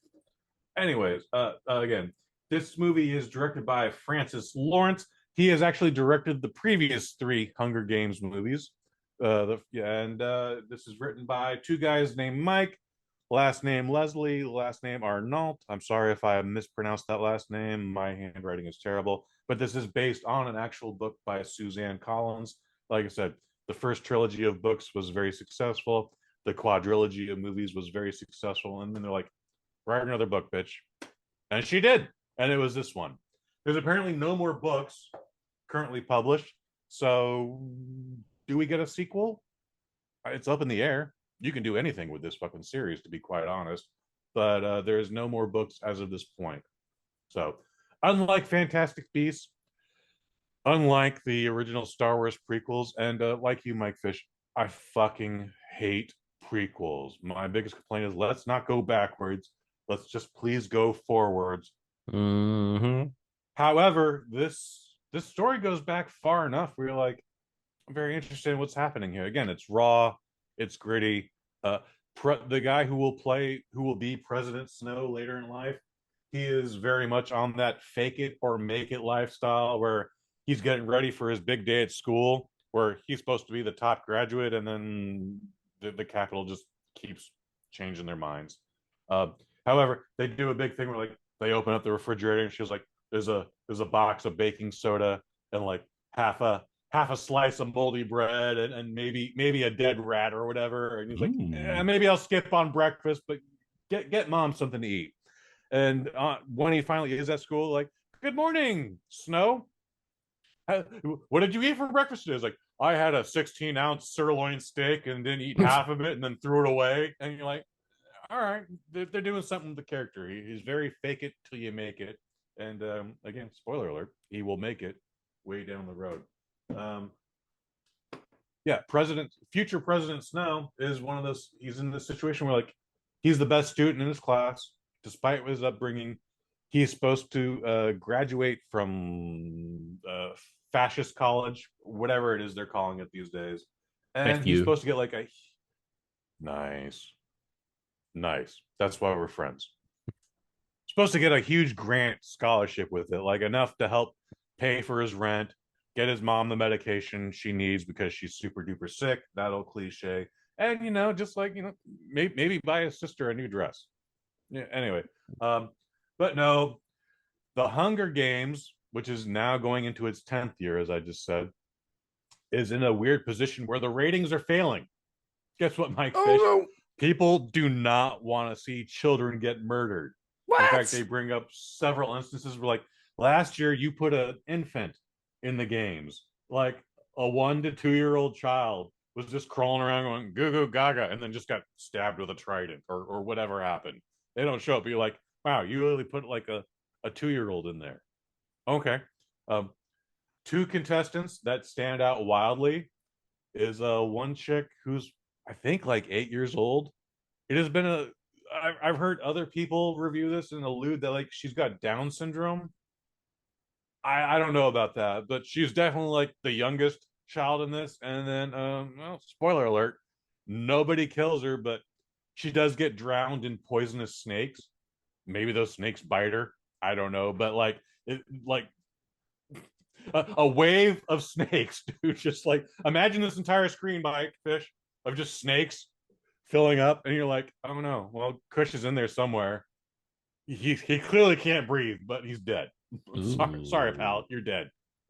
Anyways, again, this movie is directed by Francis Lawrence. He has actually directed the previous 3 Hunger Games movies. This is written by 2 guys named Mike, last name Leslie, last name Arnault. I'm sorry if I mispronounced that last name. My handwriting is terrible. But this is based on an actual book by Suzanne Collins. Like I said, the first trilogy of books was very successful. The quadrilogy of movies was very successful. And then they're like, write another book, bitch. And she did. And it was this one. There's apparently no more books currently published. So do we get a sequel? It's up in the air. You can do anything with this fucking series, to be quite honest. But there's no more books as of this point. So unlike Fantastic Beasts, unlike the original Star Wars prequels, and like you, Mike Fish, I fucking hate prequels. My biggest complaint is let's not go backwards. Let's just please go forwards. However, this story goes back far enough where you're like, I'm very interested in what's happening here. Again, it's raw, it's gritty. The guy who will be President Snow later in life, he is very much on that fake it or make it lifestyle where he's getting ready for his big day at school, where he's supposed to be the top graduate, and then the capital just keeps changing their minds. However, they do a big thing where like they open up the refrigerator and she's like, there's a box of baking soda and like half a slice of moldy bread and maybe a dead rat or whatever. And he's like, maybe I'll skip on breakfast, but get mom something to eat. And when he finally is at school, like, good morning, Snow. What did you eat for breakfast today? It's like, I had a 16-ounce sirloin steak and didn't eat half of it and then threw it away. And you're like, all right, they're doing something with the character. He's very fake it till you make it. And again, spoiler alert, he will make it way down the road. Future President Snow is one of those. He's in this situation where like he's the best student in his class, despite his upbringing. He's supposed to graduate from fascist college, whatever it is they're calling it these days, and he's supposed to get like a nice. That's why we're friends. Supposed to get a huge grant scholarship with it, like enough to help pay for his rent, get his mom the medication she needs because she's super duper sick. That old cliche. And just like maybe buy his sister a new dress. Yeah. Anyway, but no, the Hunger Games, which is now going into its 10th year, as I just said, is in a weird position where the ratings are failing. Guess what, Mike Fish? No. People do not want to see children get murdered. What? In fact, they bring up several instances where, like, last year you put an infant in the games, like a 1 to 2 year old child was just crawling around going goo goo gaga and then just got stabbed with a trident or whatever happened. They don't show up, but you're like, wow, you really put like a 2-year-old in there. Okay. 2 contestants that stand out wildly is one chick who's I think like 8 years old. It has been I've heard other people review this and allude that like she's got Down syndrome. I don't know about that, but she's definitely like the youngest child in this. And then spoiler alert, nobody kills her, but she does get drowned in poisonous snakes. Maybe those snakes bite her. I don't know, but like a wave of snakes, dude. Just like imagine this entire screen, Mike Fish, of just snakes filling up, and you're like, I don't know. Well, Kush is in there somewhere. He clearly can't breathe, but he's dead. Sorry, pal, you're dead.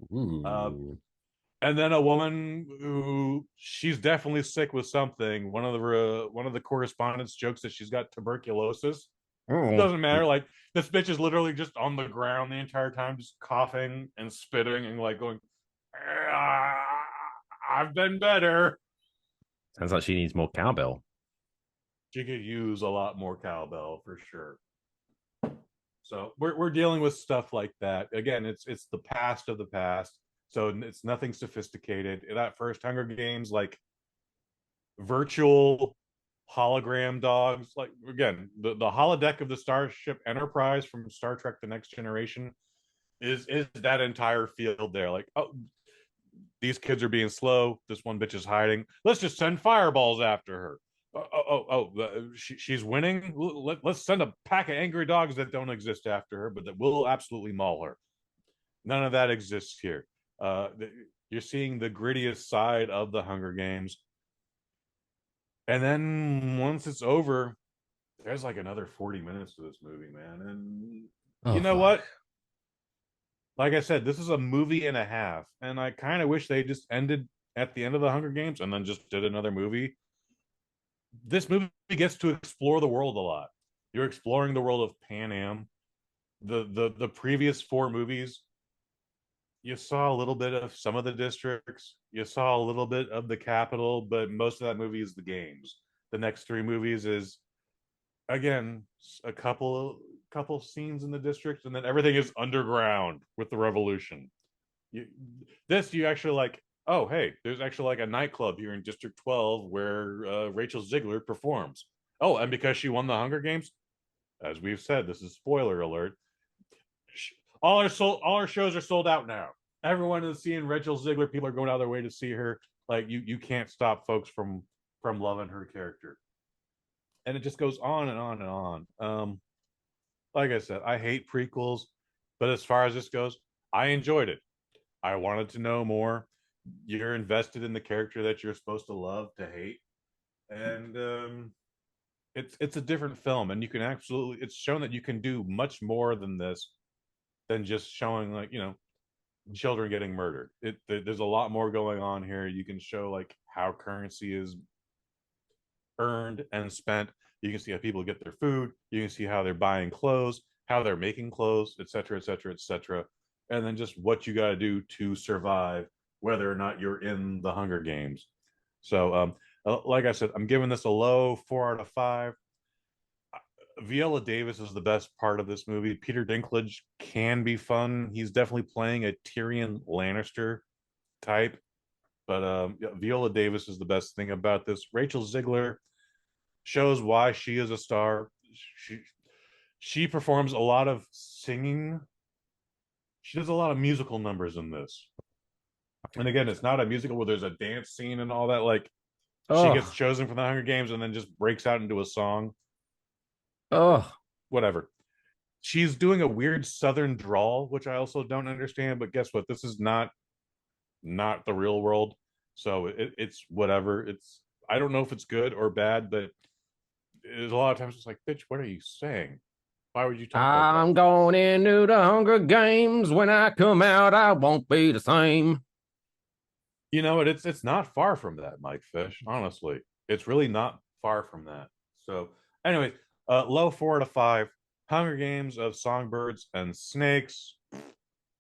And And then a woman who she's definitely sick with something. One of the correspondents jokes that she's got tuberculosis. It doesn't matter. Like this bitch is literally just on the ground the entire time, just coughing and spitting and like going, I've been better. Sounds like she needs more cowbell. She could use a lot more cowbell for sure. So we're dealing with stuff like that. Again, it's the past of the past. So it's nothing sophisticated. That first Hunger Games, like virtual hologram dogs, like again, the holodeck of the Starship Enterprise from Star Trek The Next Generation is that entire field there. Like, oh, these kids are being slow. This one bitch is hiding. Let's just send fireballs after her. She's winning. Let's send a pack of angry dogs that don't exist after her, but that will absolutely maul her. None of that exists here. You're seeing the grittiest side of the Hunger Games. And then once it's over, there's like another 40 minutes to this movie, man. And you know what? Like I said, this is a movie and a half. And I kind of wish they just ended at the end of the Hunger Games and then just did another movie. This movie gets to explore the world a lot. You're exploring the world of Pan Am. The previous 4 movies, you saw a little bit of some of the districts. You saw a little bit of the capital, but most of that movie is the games. The next 3 movies is, again, a couple scenes in the district, and then everything is underground with the revolution. You actually like, oh, hey, there's actually like a nightclub here in District 12 where Rachel Ziegler performs. Oh, and because she won the Hunger Games, as we've said, this is spoiler alert, all our shows are sold out now. Everyone is seeing Rachel Ziegler. People are going out of their way to see her. Like you can't stop folks from loving her character. And it just goes on and on and on. Like I said, I hate prequels, but as far as this goes, I enjoyed it. I wanted to know more. You're invested in the character that you're supposed to love to hate, and it's a different film, and you can absolutely, it's shown that you can do much more than this, than just showing like, you know, children getting murdered. There's a lot more going on here. You can show like how currency is earned and spent. You can see how people get their food. You can see how they're buying clothes, how they're making clothes, etc., etc., etc., and then just what you got to do to survive, whether or not you're in the Hunger Games. So, like I said, I'm giving this a low 4 out of 5. Viola Davis is the best part of this movie. Peter Dinklage can be fun. He's definitely playing a Tyrion Lannister type, but Viola Davis is the best thing about this. Rachel Ziegler shows why she is a star. She performs a lot of singing. She does a lot of musical numbers in this. And again, it's not a musical where there's a dance scene and all that. Like, she gets chosen for the Hunger Games and then just breaks out into a song. Whatever. She's doing a weird Southern drawl, which I also don't understand. But guess what? This is not the real world, so it's whatever. I don't know if it's good or bad, but there's a lot of times it's like, bitch, what are you saying? Why would you talk like that? I'm going into the Hunger Games. When I come out, I won't be the same. You know what? It's not far from that, Mike Fish. Honestly, it's really not far from that. So, anyway, low 4 out of 5. Hunger Games of Songbirds and Snakes.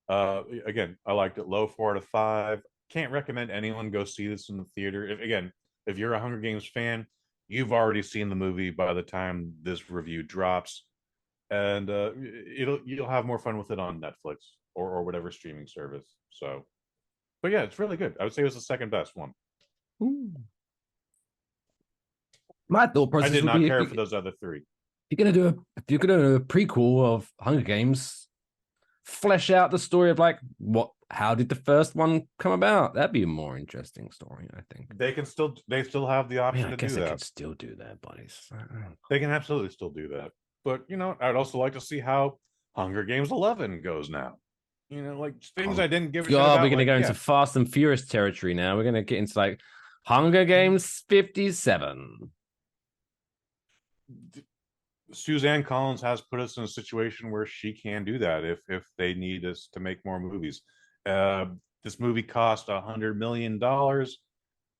Again, I liked it. Low 4 out of 5. Can't recommend anyone go see this in the theater. If you're a Hunger Games fan, you've already seen the movie by the time this review drops, and you'll have more fun with it on Netflix or whatever streaming service. So, but yeah, it's really good. I would say it was the second best one. Ooh. My thought process. I did not care for those other 3. If you're gonna do a prequel of Hunger Games, flesh out the story of like how did the first one come about? That'd be a more interesting story, I think. They still have the option to do that. I guess they can still do that, buddies. They can absolutely still do that. But you know, I'd also like to see how Hunger Games 11 goes now. You know, like things I didn't give a shit about. We're gonna go into Fast and Furious territory now. We're gonna get into like Hunger Games 57. Suzanne Collins has put us in a situation where she can do that if they need us to make more movies. This movie cost $100 million.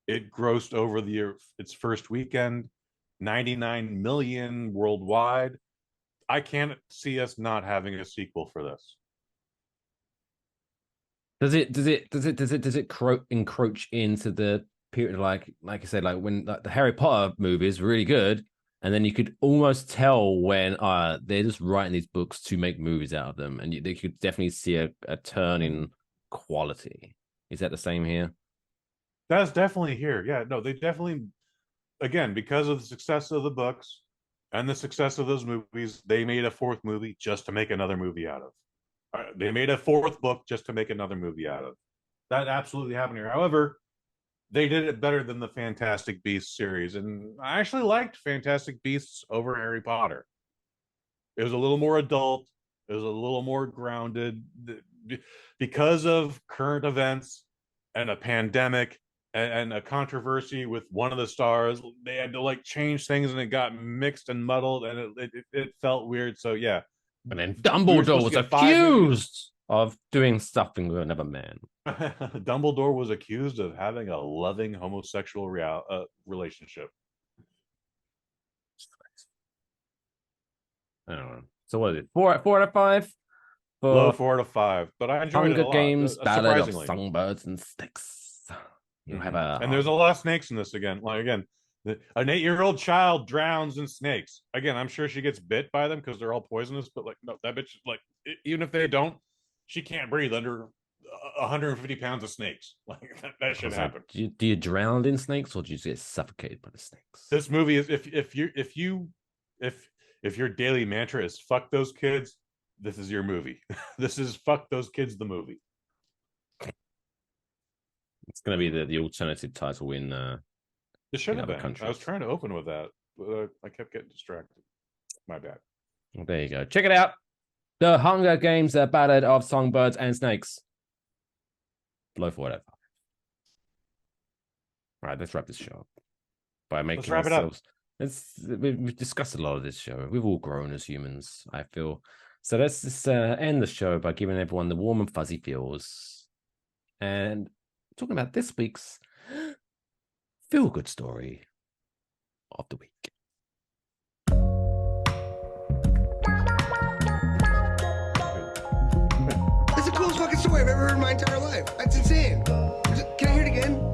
It grossed over its first weekend 99 million worldwide. I can't see us not having a sequel for this. Does it encroach into the period, like I said, like when the Harry Potter movies were really good, and then you could almost tell when they're just writing these books to make movies out of them, and they could definitely see a turn in quality. Is that the same here? That's definitely here. Yeah, no, they definitely, again, because of the success of the books and the success of those movies, they made a fourth movie just to make another movie out of. They made a fourth book just to make another movie out of. That absolutely happened here. However, they did it better than the Fantastic Beasts series, and I actually liked Fantastic Beasts over Harry Potter. It was a little more adult. It was a little more grounded because of current events and a pandemic and a controversy with one of the stars. They had to like change things, and it got mixed and muddled, and it felt weird. So yeah. And then Dumbledore was accused of doing something with another man. Dumbledore was accused of having a loving homosexual relationship. I don't know. So what is it? Four out of 5? Low 4 out of 5. But I enjoyed it a Hunger lot. Games, Ballad of Songbirds and Snakes. You have and there's a lot of snakes in this again. Like again, an 8-year-old child drowns in snakes. Again, I'm sure she gets bit by them because they're all poisonous. But like, no, that bitch, like, even if they don't, she can't breathe under 150 pounds of snakes. Like that should happen. Do you drown in snakes, or do you get suffocated by the snakes? This movie is if your daily mantra is "fuck those kids," this is your movie. This is "fuck those kids" the movie. It's going to be the alternative title in it should have been. countries. I was trying to open with that, but I kept getting distracted. My bad. Well, there you go. Check it out. The Hunger Games, The Ballad of Songbirds and Snakes. Low 4 out of 5. All right, let's wrap this show up by making Let's wrap ourselves. We've discussed a lot of this show. We've all grown as humans, I feel. So let's just end the show by giving everyone the warm and fuzzy feels. And talking about this week's feel-good story of the week. It's the coolest fucking story I've ever heard in my entire life. That's insane. Can I hear it again?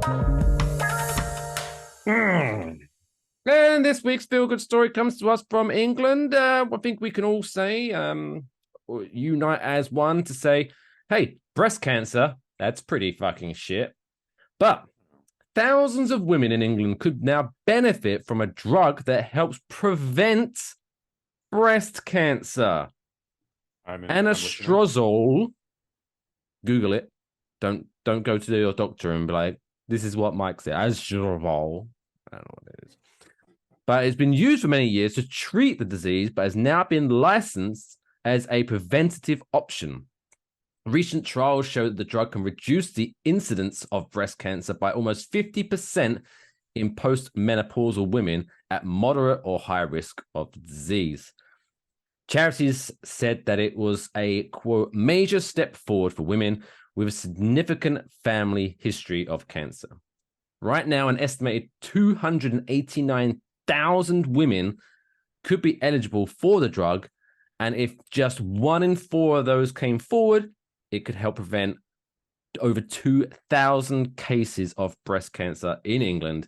And this week's feel-good story comes to us from England. I think we can all say, unite as one to say, hey, breast cancer, that's pretty fucking shit. But thousands of women in England could now benefit from a drug that helps prevent breast cancer. Anastrozole. Google it. Don't go to your doctor and be like, this is what Mike said. Anastrozole. I don't know what it is. But it's been used for many years to treat the disease, but has now been licensed as a preventative option. Recent trials show that the drug can reduce the incidence of breast cancer by almost 50% in post-menopausal women at moderate or high risk of the disease. Charities said that it was a, quote, major step forward for women with a significant family history of cancer. Right now, an estimated 289,000 women could be eligible for the drug, and if just 1 in 4 of those came forward, it could help prevent over 2,000 cases of breast cancer in England,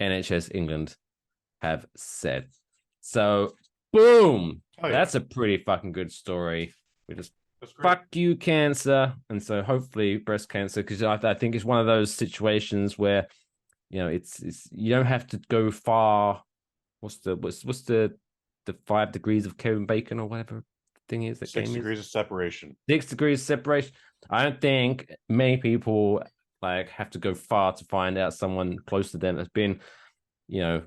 NHS England have said. So, boom! Oh, yeah. That's a pretty fucking good story. We just fuck you, cancer. And so hopefully breast cancer, because I think it's one of those situations where, you know, it's you don't have to go far. What's the 5 degrees of Kevin Bacon or whatever thing is? 6 degrees of separation. 6 degrees of separation. I don't think many people like have to go far to find out someone close to them that's been, you know,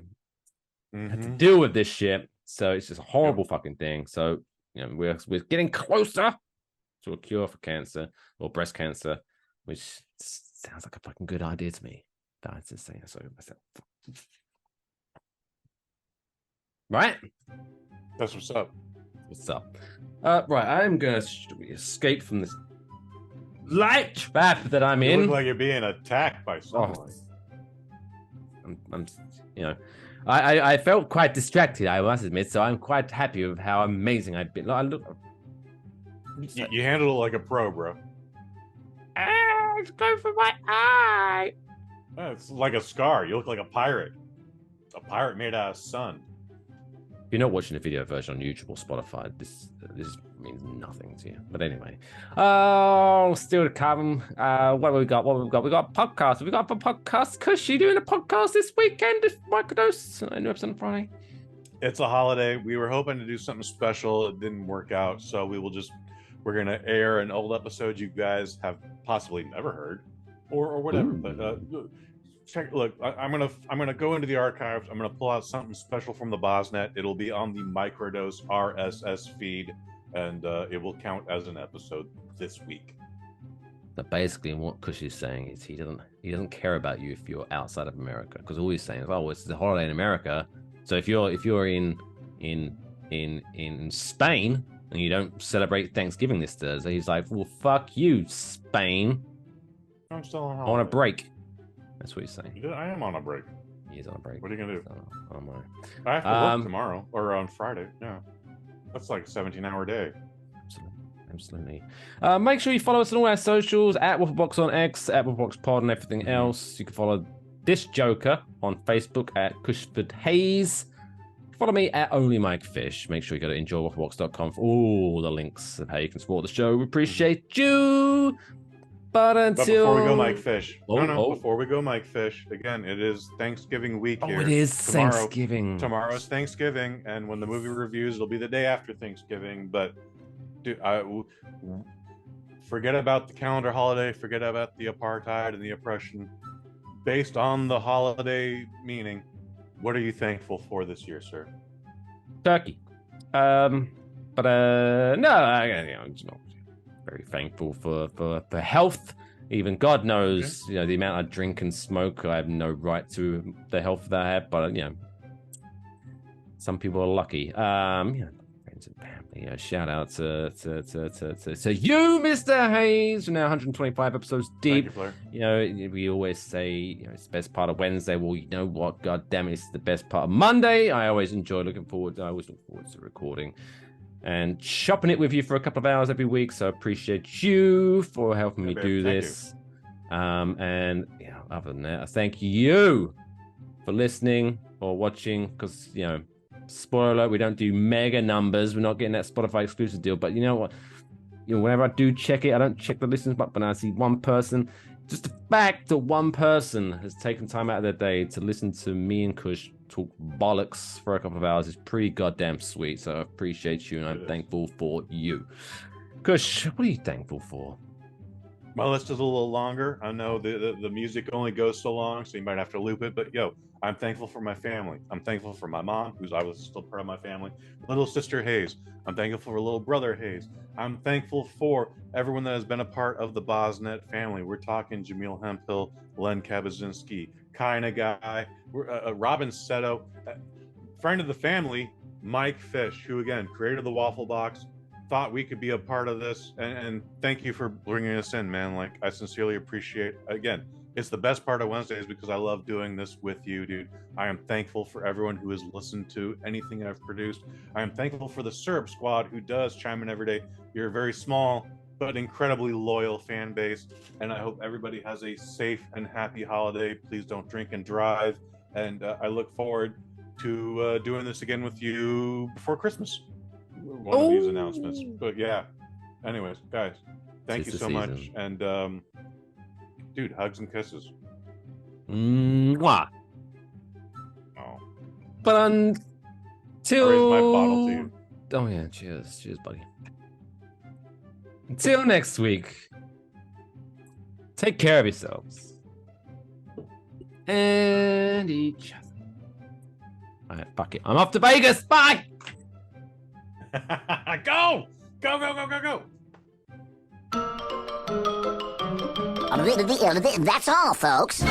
had to deal with this shit. So it's just a horrible fucking thing. So, you know, we're getting closer to a cure for cancer or breast cancer, which sounds like a fucking good idea to me. But I'm just saying so myself. Right? That's what's up. What's up? Right, I'm gonna escape from this light trap that I'm You in. look like you're being attacked by someone. I'm you know, I felt quite distracted, I must admit, so I'm quite happy with how amazing I've been. I look. You handled it like a pro, bro. It's going for my eye. It's like a scar. You look like a pirate. A pirate made out of sun. If you're not watching the video version on YouTube or Spotify, this means nothing to you. But anyway, still to come. What we got? We got podcasts. We got a podcast. Kush, you doing a podcast this weekend? If Microdose, a new episode on Friday. It's a holiday. We were hoping to do something special. It didn't work out, so we're gonna air an old episode you guys have possibly never heard, or whatever. Ooh. But look, I'm gonna go into the archives. I'm gonna pull out something special from the Bosnet. It'll be on the Microdose RSS feed, and it will count as an episode this week. So basically, what Kush is saying is he doesn't care about you if you're outside of America, because all he's saying is, oh, it's a holiday in America. So if you're in Spain and you don't celebrate Thanksgiving this Thursday, he's like, well, fuck you, Spain. I'm still on holiday. I want a break. That's what he's saying. Yeah, I am on a break. He is on a break. What are you gonna do? I have to work tomorrow or on Friday. Yeah, that's like a 17-hour day. Absolutely. Make sure you follow us on all our socials at Waffle Box on X, at Waffle Box Pod, and everything else. You can follow this Joker on Facebook at Cushford Hayes. Follow me at Only Mike Fish. Make sure you go to enjoywafflebox.com for all the links of how you can support the show. We appreciate you. But before we go, Mike Fish. Before we go, Mike Fish. Again, it is Thanksgiving week here. It is Thanksgiving. Tomorrow's Thanksgiving, and when the movie reviews, it'll be the day after Thanksgiving. But dude, forget about the calendar holiday. Forget about the apartheid and the oppression. Based on the holiday meaning, what are you thankful for this year, sir? Turkey. I'm very thankful for health. Even God knows, the amount I drink and smoke, I have no right to the health that I have. But some people are lucky. Friends and family. Shout out to you, Mr. Hayes. We're now 125 episodes deep. Thank you, We always say it's the best part of Wednesday. Well, you know what? God damn it, it's the best part of Monday. I always look forward to recording and shopping it with you for a couple of hours every week. So I appreciate you for helping me do this. And other than that, I thank you for listening or watching, because spoiler alert, we don't do mega numbers. We're not getting that Spotify exclusive deal. But you know what? Whenever I do check it, I don't check the listens, but when I see one person, just the fact that one person has taken time out of their day to listen to me and Kush talk bollocks for a couple of hours is pretty goddamn sweet. So I appreciate you, and I'm thankful for you. Kush, what are you thankful for? My list is a little longer. I know the music only goes so long, so you might have to loop it. But I'm thankful for my family. I'm thankful for my mom, who's obviously still part of my family. Little sister Hayes. I'm thankful for little brother Hayes. I'm thankful for everyone that has been a part of the Bosnet family. We're talking Jamil Hemphill, Len Kabazinski, Kinda Guy, Robin Seto, friend of the family, Mike Fish, who again created the Waffle Box. Thought we could be a part of this, and thank you for bringing us in, man. Like, I sincerely appreciate. Again, it's the best part of Wednesdays because I love doing this with you, dude. I am thankful for everyone who has listened to anything I've produced. I am thankful for the Syrup Squad who does chime in every day. You're a very small but incredibly loyal fan base, and I hope everybody has a safe and happy holiday. Please don't drink and drive, and I look forward to doing this again with you before Christmas. One of these announcements. But anyways, guys, thank you so much, and dude, hugs and kisses. Mwah. Oh. But until I raise my bottle to you. Oh yeah, cheers, buddy. Until next week, take care of yourselves and each other. All right, fuck it. I'm off to Vegas. Bye. Go! That's all, folks.